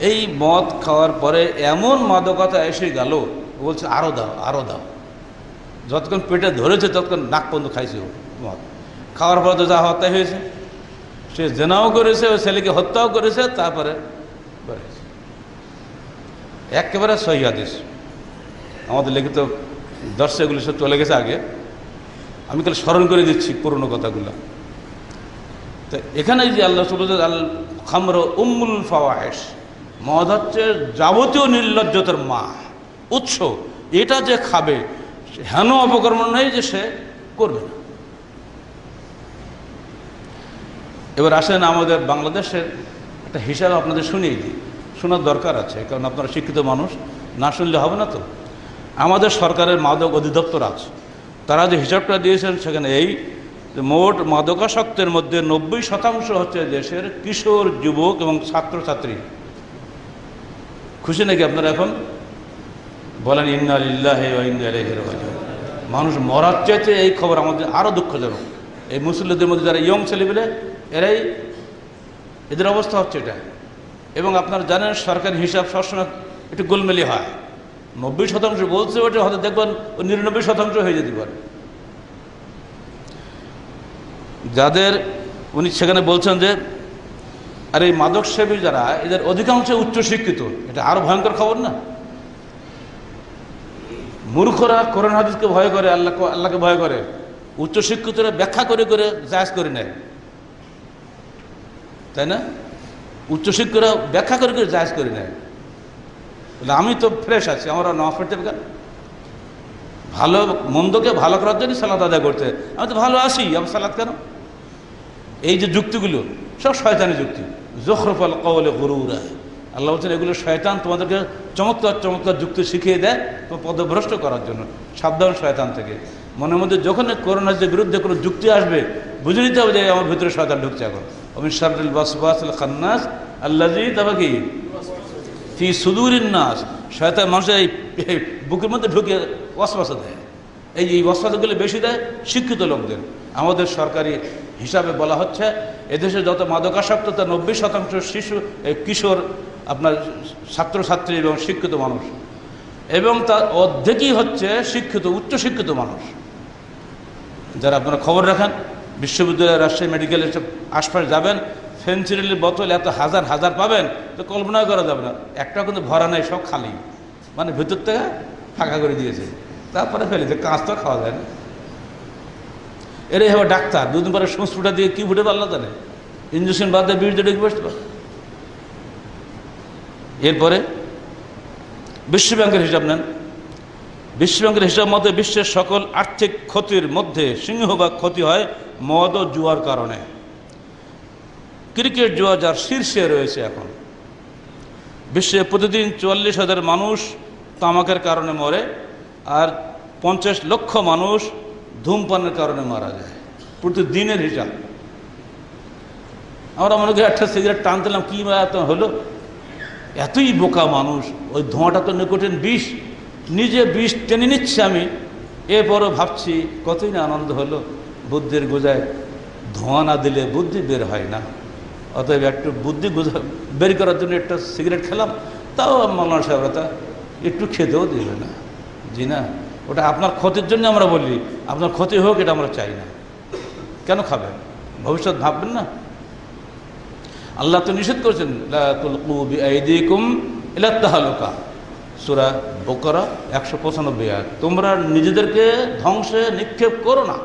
এই মদ খাওয়ার পরে এমন মাদকতা এসে গেল, বলছে আরও দাও, আরও দাও। যতক্ষণ পেটে ধরেছে ততক্ষণ নাক পর্যন্ত খাইছে মদ। খাওয়ার পর তো যা হত্যা হয়েছে, সে জেনাও করেছে, ওই ছেলেকে হত্যাও করেছে, তারপরে বেড়েছে। একেবারে সহিহ হাদিস, আমাদের লিখিত দর্শে এগুলো সব চলে গেছে আগে, আমি খালি স্মরণ করে দিচ্ছি পুরনো কথাগুলো। তো এখানে যে আল্লাহ সুবহানাহু আল খামর উম্মুল ফাওয়াহিশ, মদ হচ্ছে যাবতীয় নির্লজ্জতার মা, উৎস। এটা যে খাবে হেন অপকর্ম নেই যে সে করবে না। এবার আসেন আমাদের বাংলাদেশের একটা হিসাব আপনাদের শুনিয়ে দিই, শোনার দরকার আছে, কারণ আপনারা শিক্ষিত মানুষ, না শুনলে হবে না। তো আমাদের সরকারের মাদক অধিদপ্তর আছে, তারা যে হিসাবটা দিয়েছেন সেখানে এই মোট মাদকাসক্তের মধ্যে 90% হচ্ছে দেশের কিশোর, যুবক এবং ছাত্রছাত্রী। খুশি নাকি আপনারা? এখন বলেন ইন্না লিল্লাহি ওয়া ইন্না ইলাইহি রাজিউন। মানুষ মরার চাইতে এই খবর আমাদের আরও দুঃখজনক। এই মুসল্লিদের মধ্যে যারা ইয়ং ছেলেপেলে, এদের অবস্থা হচ্ছে এটা। এবং আপনারা জানেন সরকারি হিসাব সবসময় একটু গোলমেলি হয়। 90% বলছে, ওটা হয়তো দেখবেন 99% হয়ে যেতে পারে। যাদের উনি সেখানে বলছেন যে আর এই মাদক সেবী যারা, এদের অধিকাংশ উচ্চশিক্ষিত। এটা আরো ভয়ঙ্কর খবর না? মূর্খরা কোরআন হাদিসকে ভয় করে, আল্লাহকে ভয় করে, উচ্চশিক্ষিতরা ব্যাখ্যা করে করে জায়েজ করে নেয়, তাই না? উচ্চশিক্ষিতরা ব্যাখ্যা করে করে জায়েজ করে নেয়। বলে আমি তো ফ্রেশ আছি, আমরা নফরতের গান ভালো মন্দকে ভালো করার জন্য সালাত আদায় করতে, আমি তো ভালো আছি, আমি সালাত কেন? এই যে যুক্তিগুলো সব শয়তানি যুক্তি। যখরফাল কওলে গুরুরা, আল্লাহ বলছেন এগুলো শয়তান তোমাদেরকে চমৎকার চমৎকার যুক্তি শিখিয়ে দেয় তোমার পদভ্রষ্ট করার জন্য। সাবধান শয়তান থেকে। মনের মধ্যে যখন করোনার বিরুদ্ধে কোনো যুক্তি আসবে, বুঝে নিতে হবে যে আমার ভিতরে শয়তান ঢুকছে এখন। অমিন শাররিল ওয়াসওয়াসিল খান্নাস আল্লাযী তাবাকি ফি সুদুরিন নাস। শয়তান মানুষের এই বুকের মধ্যে ঢুকে ওয়াসওয়াসা দেয়। এই ওয়াসওয়াসাগুলো বেশি দেয় শিক্ষিত লোকদের। আমাদের সরকারি হিসাবে বলা হচ্ছে এদেশে যত মাদকাসক্ত তার 90% শিশু, কিশোর, আপনার ছাত্রছাত্রী এবং শিক্ষিত মানুষ, এবং তার অর্ধেকই হচ্ছে শিক্ষিত, উচ্চশিক্ষিত মানুষ। যারা আপনারা খবর রাখেন, বিশ্ববিদ্যালয়, রাজশাহী মেডিকেলের সব আশপাশ যাবেন, ফেনসিডিলের বোতল এত হাজার হাজার পাবেন তো কল্পনা করা যাবে না। একটা কিন্তু ভরা নেই, সব খালি, মানে ভেতর থেকে ফাঁকা করে দিয়েছে, তারপরে ফেলেছে। কাঁচ তো খাওয়া যায় না। এরাই হবে ডাক্তার, দুদিন পরে সুঁচফুটা দিয়ে কি ফুটে পারল জানে, ইঞ্জেকশন বাদ দিয়ে বিষ দিয়ে ঢুকে বসতে পারে। এরপরে বিশ্বব্যাংকের হিসাব নেন। বিশ্বব্যাংকের হিসাব মতে বিশ্বের সকল আর্থিক ক্ষতির মধ্যে সিংহভাগ ক্ষতি হয় মদ ও জুয়ার কারণে। ক্রিকেট জুয়া যার শীর্ষে রয়েছে এখন। বিশ্বে প্রতিদিন 44,000 মানুষ তামাকের কারণে মরে, আর 50 লক্ষ মানুষ ধূমপানের কারণে মারা যায় প্রতিদিনের হিসাব। আমরা মনে করি একটা সিগারেট টানতেলাম, কি হলো? এতই বোকা মানুষ। ওই ধোঁয়াটা তো নিকোটিন বিষ, নিজে বিষ টেনে নিচ্ছে আমি, এরপরও ভাবছি কতই না আনন্দ হলো। বুদ্ধির গোজায় ধোঁয়া না দিলে বুদ্ধি বের হয় না। অতএব একটু বুদ্ধি বের করার জন্য একটা সিগারেট খেলাম, তাও মাওলানা সাহেবরা তা একটু খেতেও দিবে না। জি না, ওটা আপনার ক্ষতির জন্য আমরা বলি, আপনার ক্ষতি হোক এটা আমরা চাই না। কেন খাবেন? ভবিষ্যৎ ভাববেন না? আল্লাহ তো নিষেধ করেছেন, লা তুলকু বিআইদিকুম ইলা তাহালুকা, সূরা বাকারা 195 আয়াত। তোমরা নিজেদেরকে ধ্বংসে নিক্ষেপ করো না।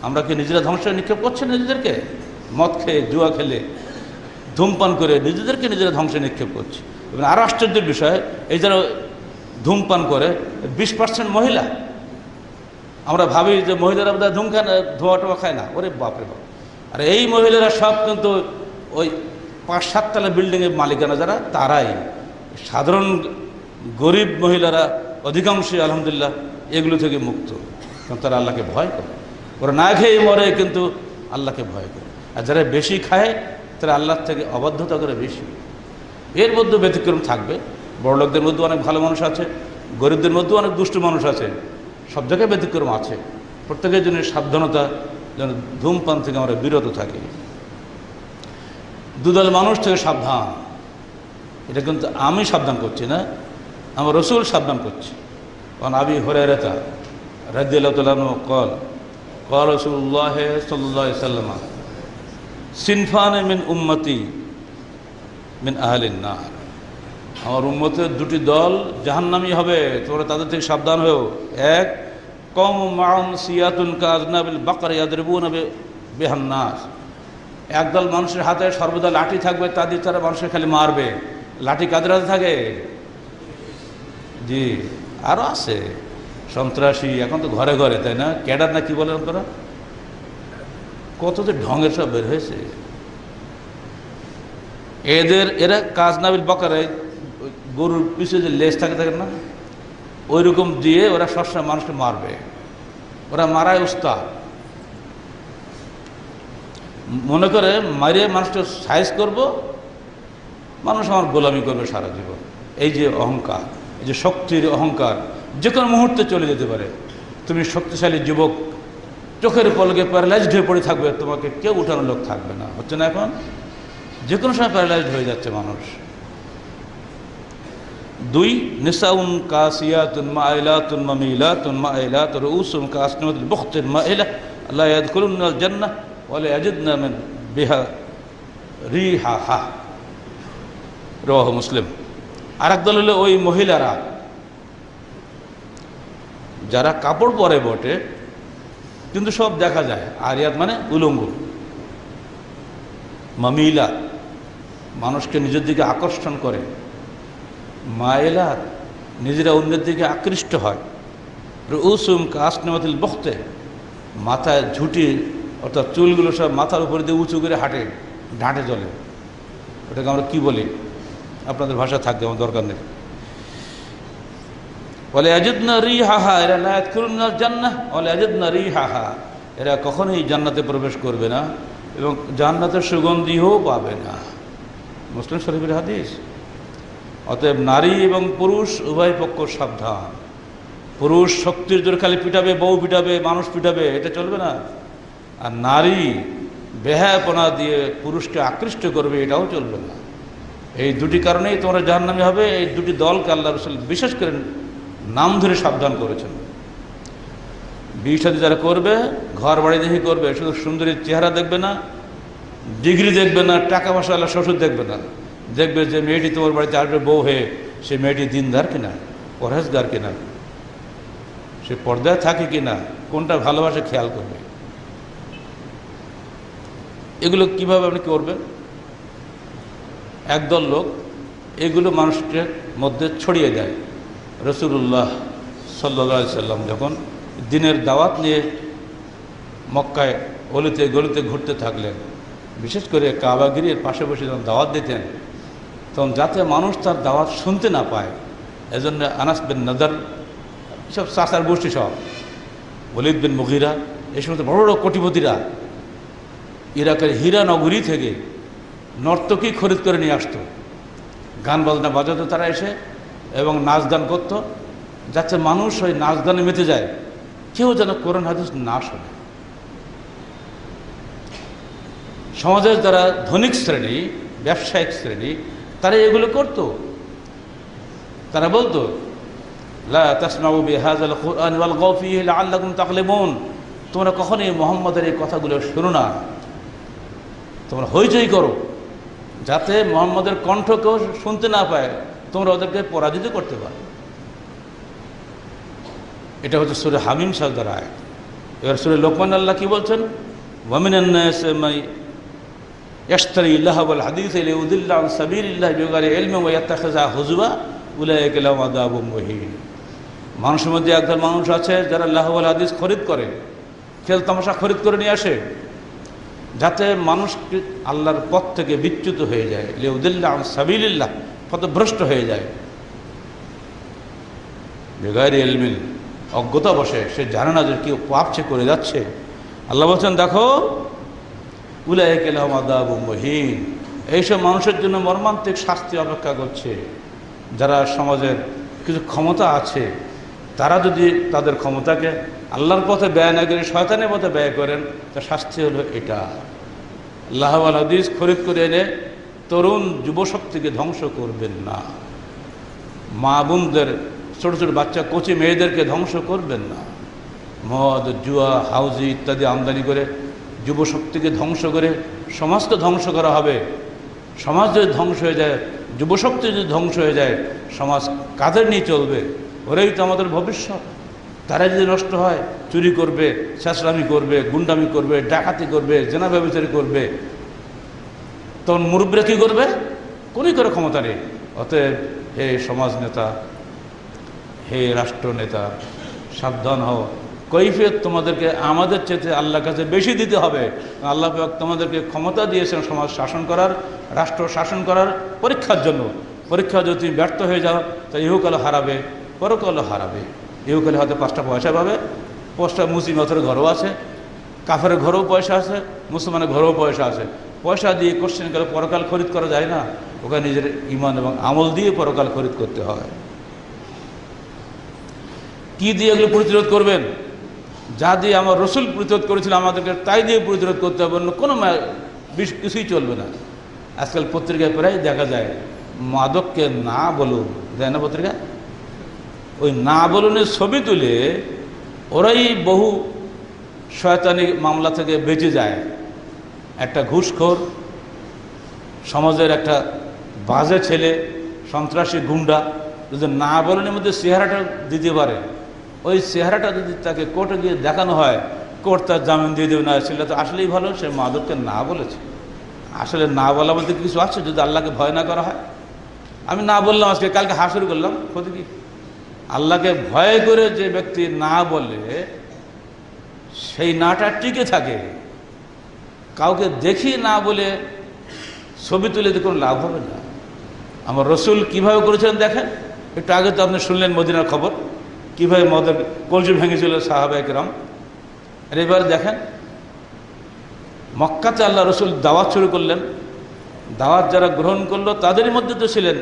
আমরা কি নিজেরা ধ্বংসে নিক্ষেপ করছি নিজেদেরকে? মদ খেয়ে, জুয়া খেলে, ধূমপান করে নিজেদেরকে নিজেরা ধ্বংসে নিক্ষেপ করছি। এবং আরও আশ্চর্যের বিষয়, এই যারা ধূমপান করে 20% মহিলা। আমরা ভাবি যে মহিলারা বোধহয় ধোয়া টোয়া খায় না। ওরে বাপরে বাপ! আর এই মহিলারা সব কিন্তু ওই 5-7 তলা বিল্ডিংয়ের মালিকানা যারা, তারাই। সাধারণ গরিব মহিলারা অধিকাংশই আলহামদুলিল্লাহ এগুলো থেকে মুক্ত, কারণ তারা আল্লাহকে ভয় করে। ওরা না খেয়ে মরে কিন্তু আল্লাহকে ভয় করে। আর যারা বেশি খায় তারা আল্লাহর থেকে অবাধ্যতা করে বেশি। এর মধ্যে ব্যতিক্রম থাকবে। বড় লোকদের মধ্যে অনেক ভালো মানুষ আছে, গরিবদের মধ্যেও অনেক দুষ্ট মানুষ আছে, সব জায়গায় ব্যতিক্রম আছে। প্রত্যেকের জন্য সাবধানতা, যেন ধূমপান থেকে আমরা বিরত থাকি। দুদল মানুষ থেকে সাবধান, এটা কিন্তু আমি সাবধান করছি না, আমার রসুল সাবধান করছি। কারণ আবি হুরায়রা রাদিয়াল্লাহু তাআলা আনহু قال قال رسول الله صلى الله عليه وسلم صنفان من امتي من اهل النار আমার উম্মতের দুটি দল জাহান্নামী হবে, তোমরা তাদের থেকে সাবধান হও। এক, কওম মা'হুম সিয়াতুন কাযনাবিল বাকর ইয়াদরিবুনা বিহান নাস, একদল মানুষের হাতে সর্বদা লাঠি থাকবে, তাদের তারা মানুষের খালি মারবে। লাঠি কাদের হাতে থাকে? জি, আরও আছে সন্ত্রাসী, এখন তো ঘরে ঘরে, তাই না? ক্যাডার না কি বলেন আপনারা, কত যে ঢঙের সব বের হয়েছে। এরা কাযনাবিল বাকর, গরুর পিছনে যে লেজ থাকে না, ওই রকম দিয়ে ওরা সবসময় মানুষকে মারবে। ওরা মারায় উস্তাদ, মনে করে মারিয়ে মানুষকে সাইজ করব, মানুষ আমার গোলামি করবে সারা জীবন। এই যে অহংকার, এই যে শক্তির অহংকার, যে কোনো মুহূর্তে চলে যেতে পারে। তুমি শক্তিশালী যুবক, চোখের পলকে প্যারালাইজড হয়ে পড়ে থাকবে, তোমাকে কেউ উঠানোর লোক থাকবে না। হচ্ছে না এখন? যে কোনো সময় প্যারালাইজড হয়ে যাচ্ছে মানুষ। দুই, নিসাউন কাসিয়াতুন মাইলাতুন মামিলাতুন মাইলাত রুউসুন কাসনাতুল বুখতিল মাইলা লা ইয়াদখুলুনাল জান্নাহ ওয়া লা ইয়াজিদনা মিন বিহা রিহাহা, রাওয়াহু মুসলিম। আরেক দল হলো ওই মহিলারা যারা কাপড় পরে বটে কিন্তু সব দেখা যায়, আরিয়াত মানে উলঙ্গ। মামিলা মানুষকে নিজের দিকে আকর্ষণ করে, মায়েলাত নিজেরা অন্যের দিকে আকৃষ্ট হয়। রুউসুম কাসনাতুল বুখতে, মাথায় ঝুঁটি অর্থাৎ চুলগুলো সব মাথার উপরে দিয়ে উঁচু করে হাঁটে, ডাঁটে চলে। ওটাকে আমরা কি বলি, আপনাদের ভাষা থাকবে, আমার দরকার নেই। ওয়ালা ইয়াজিদনা রিহাহা, এরা লা ইয়াদখুলুনাল জান্নাহ ওয়ালা ইয়াজিদনা রিহাহা, এরা কখনোই জান্নাতে প্রবেশ করবে না এবং জান্নাতের সুগন্ধিও পাবে না। মুসলিম শরীফের হাদিস। অতএব নারী এবং পুরুষ উভয় পক্ষ সাবধান। পুরুষ শক্তির জোর খালি পিটাবে, বউ পিটাবে, মানুষ পিটাবে, এটা চলবে না। আর নারী বেহায়াপনা দিয়ে পুরুষকে আকৃষ্ট করবে, এটাও চলবে না। এই দুটি কারণেই তোমরা জাহান্নামী হবে। এই দুটি দলকে আল্লাহ রাসূল বিশেষ করে নাম ধরে সাবধান করেছেন। বিয়ে শাদী যারা করবে, ঘর বাড়ি দেখে করবে, শুধু সুন্দরীর চেহারা দেখবে না, ডিগ্রি দেখবে না, টাকা পয়সা আল্লাহ শ্বশুর দেখবে না। দেখবে যে মেয়েটি তোমার বাড়িতে আসবে বউ হয়ে, সে মেয়েটি দিনদার কিনা, পরহেজগার কিনা, সে পর্দায় থাকে কিনা, কোনটা ভালোবাসে খেয়াল করবে। এগুলো কিভাবে আপনি করবেন? একদল লোক এগুলো মানুষের মধ্যে ছড়িয়ে দেয়। রাসূলুল্লাহ সাল্লাল্লাহু আলাইহি সাল্লাম যখন দিনের দাওয়াত নিয়ে মক্কায় অলিতে গলিতে ঘুরতে থাকলেন, বিশেষ করে কাবাগিরির পাশে বসে যখন দাওয়াত দিতেন, তখন যাতে মানুষ তার দাওয়াত শুনতে না পায়, এজন্য আনাস বিন নাদার, সব চাচার গোষ্ঠী, সব ওলীদ বিন মুগীরা, এই সমস্ত বড় বড় কোটিপতিরা ইরাকের হীরা নগরী থেকে নর্তকী খরিদ করে নিয়ে আসতো। গান বাজনা বাজাতো তারা এসে এবং নাচ গান করতো, যাতে মানুষ ওই নাচ গানে মেতে যায়, কেউ যেন কোরআন হাদিস না শোনে। সমাজের যারা ধনিক শ্রেণী, ব্যবসায়িক শ্রেণী, তারা এগুলো করত। তারা বলতো, লা তাসমাউ বিহাযাল কুরআন ওয়ালগাউ ফীহি লাআল্লাকুম তাগলিবুন, তোমরা কখনোই মুহাম্মদের এই কথাগুলো শোনো না, তোমরা হইচই করো, যাতে মুহাম্মদের কণ্ঠ কেউ শুনতে না পায়, তোমরা ওদেরকে পরাজিত করতে পারো। এটা হচ্ছে সূরা হামিম সাজদার আয়াত। এবার সূরা লোকমান আল্লাহ কি বলছেন? ওয়া মিনান নাসি মান ইয়াশতারি লাহওয়াল হাদিস লিইউদিল্লা আন সাবিলিল্লাহি বিগাইরি ইলমিন ওয়া ইয়াত্তাখিযা হুজুয়া উলাইকা লাহুম আযাবুম মুহিন। মানুষের মধ্যে একদল মানুষ আছে যারা লাহওয়াল হাদিস খরিদ করে, খেল তামাশা খরিদ করে নিয়ে আসে, যাতে মানুষ আল্লাহর পথ থেকে বিচ্যুত হয়ে যায়, লিইউদিল্লা আন সাবিলিল্লাহ, পথভ্রষ্ট হয়ে যায়। বিগাইরি ইলমিন, অজ্ঞতা বসে, সে জানে না যে কেউ পাপ সে করে যাচ্ছে। আল্লাহ বলছেন, দেখো, উলাইকা লাহুম আযাবুম মুহিন, এইসব মানুষের জন্য মর্মান্তিক শাস্তি অপেক্ষা করছে। যারা সমাজের কিছু ক্ষমতা আছে, তারা যদি তাদের ক্ষমতাকে আল্লাহর পথে ব্যয় না করে শয়তানের পথে ব্যয় করেন, তার শাস্তি হলো এটা। লাহওয়াল হাদিস খরিদ করে এনে তরুণ যুবশক্তিকে ধ্বংস করবেন না, মা বোনদের, ছোটো ছোটো বাচ্চা কচি মেয়েদেরকে ধ্বংস করবেন না। মদ, জুয়া, হাউজি ইত্যাদি আমদানি করে যুবশক্তিকে ধ্বংস করে সমাজকে ধ্বংস করা হবে। সমাজ যদি ধ্বংস হয়ে যায়, যুবশক্তি যদি ধ্বংস হয়ে যায়, সমাজ কাদের নিয়ে চলবে? ওরাই তো আমাদের ভবিষ্যৎ। তারা যদি নষ্ট হয়, চুরি করবে, ছেঁচড়ামি করবে, গুন্ডামি করবে, ডাকাতি করবে, জেনা ব্যভিচারী করবে, তখন মুরব্বীরা কী করবে? কোনই করে ক্ষমতা নেই। অতএব হে সমাজ নেতা, হে রাষ্ট্র নেতা, সাবধান হও। কৈফিয়ত তোমাদেরকে আমাদের চেয়ে আল্লাহর কাছে বেশি দিতে হবে। আল্লাহ পাক তোমাদেরকে ক্ষমতা দিয়েছেন সমাজ শাসন করার, রাষ্ট্র শাসন করার পরীক্ষার জন্য। পরীক্ষা যদি তুমি ব্যর্থ হয়ে যাও, তা ইহকালও হারাবে, পরকালও হারাবে। ইহকালে হয়তো 5টা পয়সা পাবে, 5টা মুসলিমের ঘরও আছে, কাফের ঘরেও পয়সা আছে, মুসলমানের ঘরেও পয়সা আছে। পয়সা দিয়ে কোশ্চেন করে পরকাল খরিদ করা যায় না। ওখানে নিজের ঈমান এবং আমল দিয়ে পরকাল খরিদ করতে হয়। কি দিয়ে এগুলো প্রতিরোধ করবেন? যা দিয়ে আমার রসুল প্রতিরোধ করেছিল আমাদেরকে তাই দিয়ে প্রতিরোধ করতে হবে, অন্য কোনো কিছুই চলবে না। আজকাল পত্রিকায় প্রায় দেখা যায় মাদককে না বলুন, দেয় না পত্রিকা? ওই না বলুনের ছবি তুলে ওরাই বহু শয়তানি মামলা থেকে বেঁচে যায়। একটা ঘুষখোর, সমাজের একটা বাজে ছেলে, সন্ত্রাসী গুন্ডা যদি না বলনের মধ্যে চেহারাটা দিতে পারে, ওই চেহারাটা যদি তাকে কোর্টে গিয়ে দেখানো হয়, কোর্ট তার জামিন দিয়ে দেবে না। ছেলে তো আসলেই ভালো, সে মাদককে না বলেছে। আসলে না বলা বলতে কিছু আছে যদি আল্লাহকে ভয় না করা হয়? আমি না বললাম আজকে, কালকে হাসুর করলাম, ক্ষতি কি? আল্লাহকে ভয় করে যে ব্যক্তি না বলে, সেই নাটা টিকে থাকে। কাউকে দেখি না বলে ছবি তুলে দিয়ে কোনো লাভ হবে না। আমার রসুল কীভাবে করেছিলেন দেখেন। একটু আগে তো আপনি শুনলেন মদিনার খবর, কীভাবে মদের কলজি ভেঙেছিল সাহাবায়ে কেরাম। আর এবার দেখেন মক্কাতে আল্লাহ রসুল দাওয়াত শুরু করলেন। দাওয়াত যারা গ্রহণ করলো তাদেরই মধ্যে তো ছিলেন।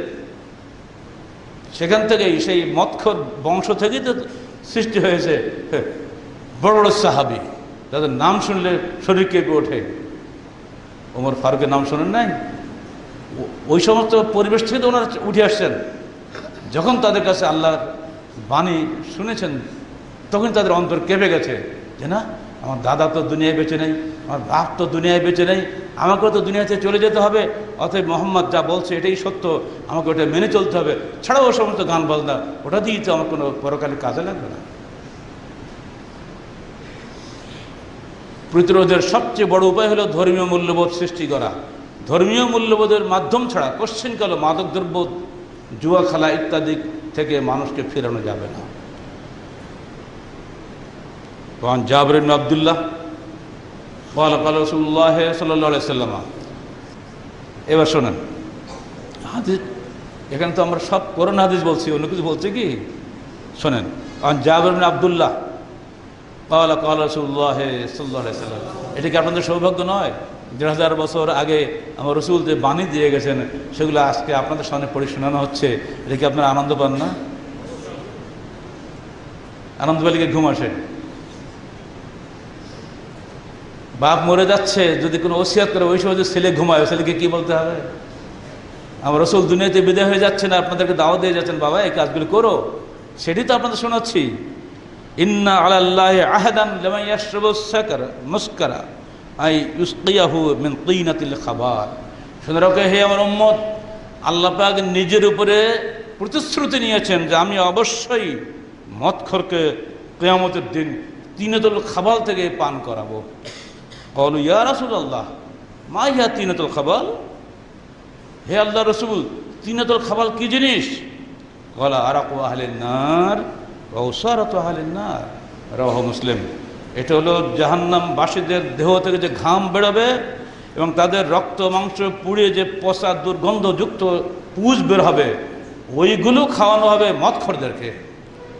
সেখান থেকেই সেই মদখোর বংশ থেকেই তো সৃষ্টি হয়েছে বড় বড় সাহাবি, তাদের নাম শুনলে শরীর কেঁপে ওঠে। ওমর ফারুকের নাম শোনেন নাই? ওই সমস্ত পরিবেশ থেকে তো ওনারা উঠে আসছেন। যখন তাদের কাছে আল্লাহর বাণী শুনেছেন, তখন তাদের অন্তর কেঁপে গেছে যে না, আমার দাদা তো দুনিয়ায় বেঁচে নেই, আমার বাপ তো দুনিয়ায় বেঁচে নেই, আমাকেও তো দুনিয়াতে চলে যেতে হবে। অতএব মোহাম্মদ যা বলছে এটাই সত্য, আমাকে ওটা মেনে চলতে হবে। ছাড়াও ও সমস্ত গান বাজনা, ওটা দিয়ে তো আমার কোনো পরকালে কাজে লাগবে না। প্রতিরোধের সবচেয়ে বড় উপায় হলো ধর্মীয় মূল্যবোধ সৃষ্টি করা। ধর্মীয় মূল্যবোধের মাধ্যম ছাড়া কোশ্চিনকালে মাদকদ্রব্য, জুয়া খেলা ইত্যাদি থেকে মানুষকে ফেরানো যাবে না। জাবের ইবনে আব্দুল্লাহ قال قال رسول الله صلى الله عليه وسلم। এবার শোনেন হাদিস, এখানে তো আমরা সব কোরআন হাদিস বলছি, অন্য কিছু বলছে কি? শোনেন, জাবের ইবনে আব্দুল্লাহ قال قال رسول الله صلى الله عليه وسلم। এটা কি আপনাদের সৌভাগ্য নয়? 1000 বছর আগে আমার রসুল যে বাণী দিয়ে গেছেন, সেগুলো আজকে আপনাদের সামনে পড়ে শোনানো হচ্ছে। এটা কি আপনারা আনন্দ পান না? আনন্দ পেলে কি ঘুম আসে? বাপ মরে যাচ্ছে, যদি কোনো ওসিয়াত করে ওই সময় যদি ছেলে ঘুমায়, ছেলেকে কি বলতে হবে? আমার রসুল দুনিয়াতে বিদায় হয়ে যাচ্ছে না, আপনাদেরকে দাওয়াত দিয়ে যাচ্ছেন, বাবা এই কাজগুলো করো। সেটাই তো আপনাদের শোনাচ্ছি। ইন্না আলাল্লাহি আহাদান লিমান ইয়াশরাবু সাকারা মুসকারা আই ইউসকিয়াহু মিন তিনাতিল খাবার। শুনে রাখো হে আমার উম্মত, আল্লাহ পাক নিজের উপরে প্রতিশ্রুতি নিয়েছেন যে আমি অবশ্যই মদখোরকে কিয়ামতের দিন তিনাতুল খাবাল থেকে পান করাবো। ক্বালু ইয়া রাসূলুল্লাহ মা হিয়া তিনাতুল খাবাল? হে আল্লাহ রসুল, তিনাতুল খাবাল কি জিনিস? ক্বালা আরাকু আহলিন নার ওয়া উসারাতু আহলিন নার, রাওয়াহু মুসলিম। এটা হলো জাহান্নামবাসীদের দেহ থেকে যে ঘাম বেরোবে এবং তাদের রক্ত মাংস পুড়ে যে পচা দুর্গন্ধযুক্ত পুঁজ বের হবে, ওইগুলো খাওয়ানো হবে মদখোরদেরকে।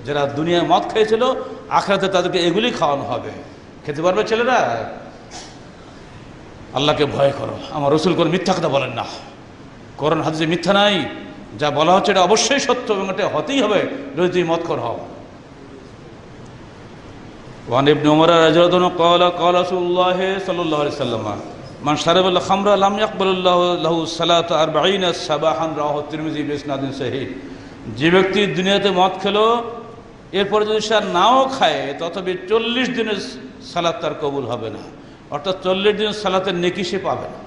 যারা দুনিয়ায় মদ খেয়েছিল, আখিরাতে তাদেরকে এগুলি খাওয়ানো হবে। খেতে পারবে ছেলেরা? আল্লাহকে ভয় করো। আমার রসুল কোনো মিথ্যা কথা বলেন না, কোরআন হাদিসে মিথ্যা নাই। যা বলা হচ্ছে এটা অবশ্যই সত্য এবং এটা হতেই হবে যদি তুমি মদখোর হও। ওয়ান ইবনে উমর রাদিয়াল্লাহু আনহু ক্বালা ক্বালা রাসূলুল্লাহ সাল্লাল্লাহু আলাইহি ওয়াসাল্লাম মান শারাবাল খামরা লাম ইয়াকবালুল্লাহু লাহু সালাতু 40 সাবাহান, রাওয়াহু তিরমিজি বিসনাদিন সহিহ। যে ব্যক্তি দুনিয়াতে মদ খেলো, এরপরে যদি সে নাও খায়, তথাপি 40 দিনের সালাত তার কবুল হবে না, অর্থাৎ 40 দিনের সালাতের নেকি সে পাবে না।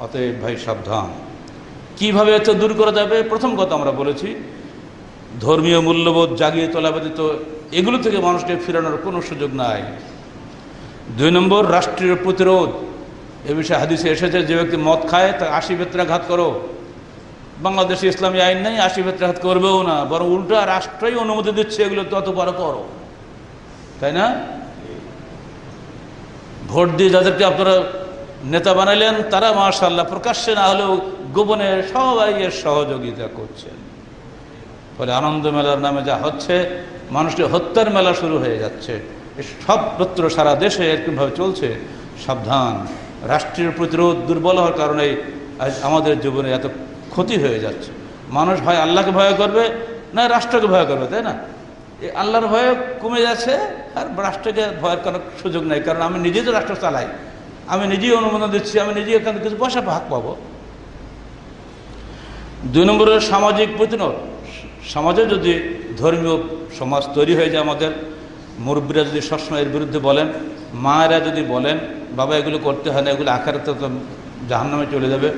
অতএব ভাই সাবধান, কীভাবে এত দূর করা যাবে? প্রথম কথা আমরা বলেছি, ধর্মীয় মূল্যবোধ জাগিয়ে তোলা ব্যতীত এগুলো থেকে মানুষকে ফেরানোর কোনো সুযোগ নাই। 2 নম্বর, রাষ্ট্রীয় প্রতিরোধ। এ বিষয়ে হাদিসে এসেছে, যে ব্যক্তি মদ খায় তা 80 বেত্রাঘাত করো। বাংলাদেশে ইসলামী আইন নেই, 80 বেত্রাঘাত করবেও না, বরং উল্টা রাষ্ট্রই অনুমতি দিচ্ছে এগুলো তত বড় করো, তাই না? ভোট দিয়ে যাদেরকে আপনারা নেতা বানাইলেন তারা মাশাআল্লাহ প্রকাশ্যে না হলেও গোপনে সবাই এর সহযোগিতা করছেন। ফলে আনন্দ মেলার নামে যা হচ্ছে, মানুষকে হত্যার মেলা শুরু হয়ে যাচ্ছে। সবত্র সারা দেশে এরকমভাবে চলছে। সাবধান, রাষ্ট্রীয় প্রতিরোধ দুর্বল হওয়ার কারণে আজ আমাদের জীবনে এত ক্ষতি হয়ে যাচ্ছে। মানুষ হয় আল্লাহকে ভয় করবে না রাষ্ট্রকে ভয় করবে, তাই না? এই আল্লাহর ভয় কমে যাচ্ছে আর রাষ্ট্রকে ভয়ের কোনো সুযোগ নেই, কারণ আমি নিজেই তো রাষ্ট্র চালাই, আমি নিজেই অনুমোদন দিচ্ছি, আমি নিজেই এখান থেকে কিছু পয়সা ভাগ পাবো। 2 নম্বরে সামাজিক প্রতিরোধ। সমাজে যদি ধর্মীয় সমাজ তৈরি হয়ে যায়, আমাদের মুরব্বীরা যদি সবসময় এর বিরুদ্ধে বলেন, মায়েরা যদি বলেন বাবা এগুলো করতে হয় না, এগুলো আখেরাতে তো জাহান্নামে চলে যাবে,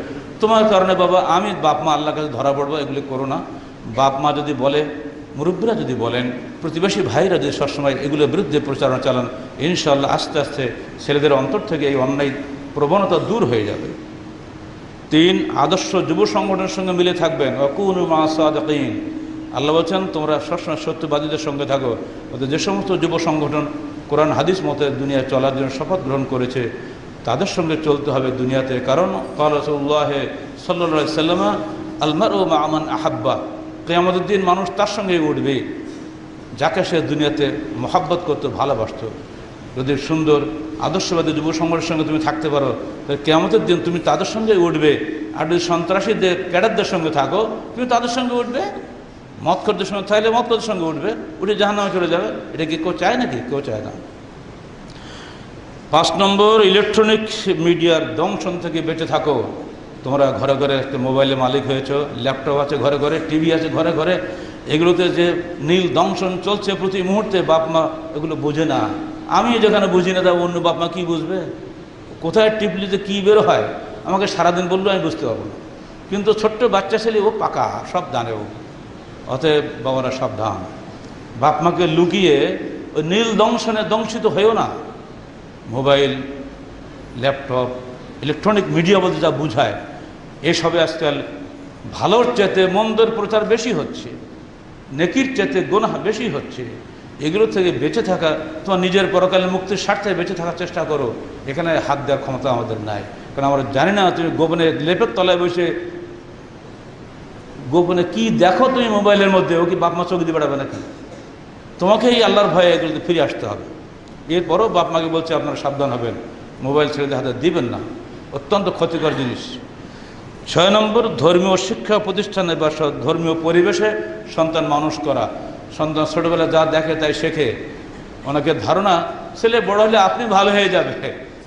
তোমার কারণে বাবা আমি বাপ মা আল্লাহর কাছে ধরা পড়বো, এগুলো করো না। বাপ মা যদি বলে, মুরব্বীরা যদি বলেন, প্রতিবেশী ভাইরা যদি সবসময় এগুলোর বিরুদ্ধে প্রচারণা চালান, ইনশাআল্লাহ আস্তে আস্তে ছেলেদের অন্তর থেকে এই অন্যায় প্রবণতা দূর হয়ে যাবে। 3, আদর্শ যুব সংগঠনের সঙ্গে মিলে থাকবেন। ওয়াকুনু মা সাদিকিন। আল্লাহ বলছেন তোমরা সবসময় সত্যবাদীদের সঙ্গে থাকো। অর্থাৎ যে সমস্ত যুব সংগঠন কোরআন হাদিস মতে দুনিয়ায় চলার জন্য শপথ গ্রহণ করেছে তাদের সঙ্গে চলতে হবে দুনিয়াতে। কারণ ক্বালা রাসূলুল্লাহ সাল্লাল্লাহু আলাইহি ওয়াসাল্লাম আল মারউ মা'a মান আহাব্বা। কিয়ামতের দিন মানুষ তার সঙ্গেই উঠবে যাকে সে দুনিয়াতে মহব্বত করতো, ভালোবাসতো। যদি সুন্দর আদর্শবাদী যুব সংগঠনের সঙ্গে তুমি থাকতে পারো, তাহলে কিয়ামতের দিন তুমি তাদের সঙ্গেই উঠবে। আর যদি সন্ত্রাসীদের ক্যাডারদের সঙ্গে থাকো, তুমি তাদের সঙ্গে উঠবে। মদখোরদের সঙ্গে থাকলে মদখোরদের সঙ্গে উঠবে, উঠে জাহান্নামে চলে যাবে। এটা কি কেউ চায় নাকি? কেউ চায় না। 5 নম্বর, ইলেকট্রনিক মিডিয়ার দংশন থেকে বেঁচে থাকো। তোমরা ঘরে ঘরে একটা মোবাইলের মালিক হয়েছো, ল্যাপটপ আছে ঘরে ঘরে, টিভি আছে ঘরে ঘরে, এগুলোতে যে নীল দংশন চলছে প্রতি মুহূর্তে, বাপ মা এগুলো বোঝে না। আমি যেখানে বুঝি না তা অন্য বাপ মা কী বুঝবে? কোথায় টিপলিতে কী বের হয় আমাকে সারাদিন বললো আমি বুঝতে পারবো না। কিন্তু ছোট্ট বাচ্চা ছেলে ও পাকা, সব জানে ও। অতএব বাবারা সাবধান, বাপ মাকে লুকিয়ে ওই নীল দংশনে দংশিত হয়েও না। মোবাইল, ল্যাপটপ, ইলেকট্রনিক মিডিয়া বলতে যা বুঝায়, এসবে আজকাল ভালোর চাইতে মন্দের প্রচার বেশি হচ্ছে, নেকির চাইতে গুনাহ বেশি হচ্ছে। এগুলো থেকে বেঁচে থাকা, তোমার নিজের পরকালের মুক্তির স্বার্থে বেঁচে থাকার চেষ্টা করো। এখানে হাত দেওয়ার ক্ষমতা আমাদের নাই, কারণ আমরা জানি না তুমি গোপনে লেপের তলায় বসে গোপনে কি দেখো তুমি মোবাইলের মধ্যে, ও কি বাপ মা চোখ দিয়ে বেড়াবে নাকি? তোমাকেই আল্লাহর ভয়ে এগুলোতে ফিরে আসতে হবে। এরপরও বাপ মাকে বলছে আপনারা সাবধান হবেন, মোবাইল ছেলেদের হাতে দিবেন না, অত্যন্ত ক্ষতিকর জিনিস। 6 নম্বর, ধর্মীয় শিক্ষা প্রতিষ্ঠানে বা ধর্মীয় পরিবেশে সন্তান মানুষ করা। সন্তান ছোটোবেলায় যা দেখে তাই শেখে। অনেকের ধারণা ছেলে বড় হলে আপনি ভালো হয়ে যাবে,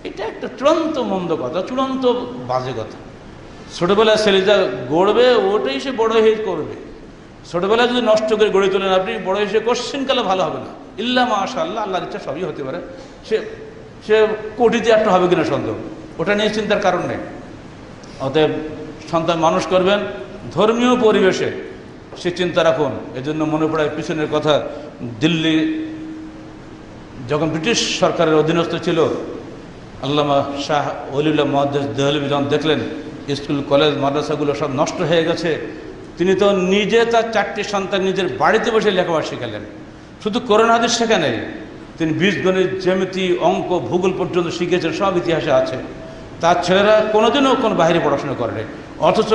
এটা একটা চূড়ান্ত মন্দ কথা, চূড়ান্ত বাজে কথা। ছোটোবেলায় ছেলে যা গড়বে ওটাই সে বড় হয়ে করবে। ছোটোবেলায় যদি নষ্ট করে গড়ে তোলেন আপনি, বড় হয়ে সে কোশ্চিনকালে ভালো হবে না। ইল্লা মাশাআল্লাহ, আল্লাহর ইচ্ছা সবই হতে পারে। সে কোটিতে একটা হবে কিনা সন্দেহ, ওটা নিয়ে চিন্তার কারণ নেই। অতএব সন্তান মানুষ করবেন ধর্মীয় পরিবেশে, সে চিন্তা রাখুন। এজন্য মনে পড়ে পিছনের কথা, দিল্লি যখন ব্রিটিশ সরকারের অধীনস্থ ছিল, আল্লামা শাহ ওলিউল্লাহ মুহাদ্দিস দেহলভী যখন দেখলেন স্কুল কলেজ মাদ্রাসাগুলো সব নষ্ট হয়ে গেছে, তিনি তো নিজে তার 4টি সন্তান নিজের বাড়িতে বসে লেখাপড়া শেখালেন। শুধু কোরআন হাদিস শেখা নেই, তিনি বীজগণিত, জ্যামিতি, অঙ্ক, ভূগোল পর্যন্ত শিখেছেন, সব ইতিহাসে আছে। তার ছেলেরা কোনোদিনও কোনো বাইরে পড়াশোনা করেনি, অথচ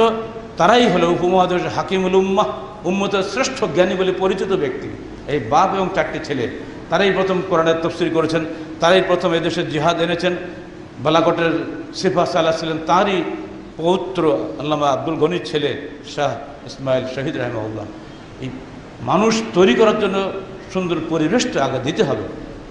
তারাই হলো উপমহাদেশের হাকিমুল উম্মাহ, উম্মতের শ্রেষ্ঠ জ্ঞানী বলে পরিচিত ব্যক্তি। এই বাপ এবং 4টি ছেলে, তারাই প্রথম কোরআনের তাফসীর করেছেন, তারাই প্রথম এদেশে জিহাদ এনেছেন। বালাকোটের সিপাহ সালাহ ছিলেন তাঁরই পৌত্র আল্লামা আব্দুল গনির ছেলে শাহ ইসমাইল শহীদ রাহিমাহুল্লাহ। এই মানুষ তৈরি করার জন্য সুন্দর পরিবেশটা আগে দিতে হবে।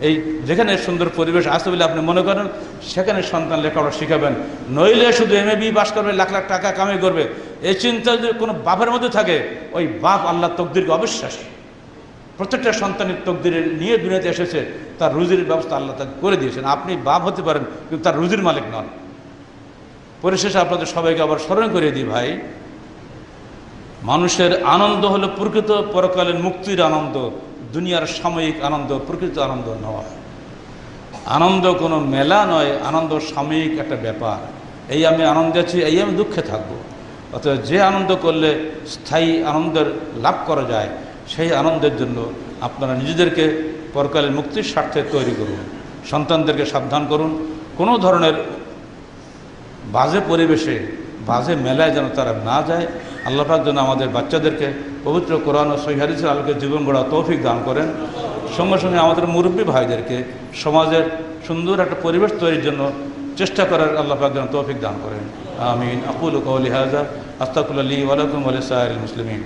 এই যেখানে সুন্দর পরিবেশ আছে বলে আপনি মনে করেন সেখানে সন্তান লেখাপড়া শিখাবেন, নইলে শুধু MA BE পাস করবে, লাখ লাখ টাকা কামাই করবে, এই চিন্তা যদি কোনো বাপের মধ্যে থাকে, ওই বাপ আল্লাহর তকদিরকে অবিশ্বাসী। প্রত্যেকটা সন্তানের তকদিরে নিয়ে দুনিয়াতে এসেছে, তার রুজির ব্যবস্থা আল্লাহ তাকে করে দিয়েছেন। আপনি বাপ হতে পারেন কিন্তু তার রুজির মালিক নন। পরিশেষে আপনাদের সবাইকে আবার স্মরণ করে দিই ভাই, মানুষের আনন্দ হলো প্রকৃত পরকালের মুক্তির আনন্দ, দুনিয়ার সাময়িক আনন্দ প্রকৃত আনন্দ নয়। আনন্দ কোনো মেলা নয়, আনন্দ সাময়িক একটা ব্যাপার। এই আমি আনন্দে আছি, এই আমি দুঃখে থাকবো। অতএব যে আনন্দ করলে স্থায়ী আনন্দের লাভ করা যায়, সেই আনন্দের জন্য আপনারা নিজেদেরকে পরকালের মুক্তির স্বার্থে তৈরি করুন। সন্তানদেরকে সাবধান করুন, কোনো ধরনের বাজে পরিবেশে, বাজে মেলায় যেন তারা না যায়। আল্লাহ পাক যেন আমাদের বাচ্চাদেরকে পবিত্র কোরআন ও সহিহ হাদিসের আলোকে জীবন গড়া তৌফিক দান করেন। সঙ্গে সঙ্গে আমাদের মুরব্বী ভাইদেরকে সমাজের সুন্দর একটা পরিবেশ তৈরির জন্য চেষ্টা করার আল্লাহ পাক যেন তৌফিক দান করেন। আমিন। আকুলু কওলি হাযা আস্তাগফিরুল্লাহ লি ওয়া লাকুম ওয়া লিসাইরিল মুসলিমিন।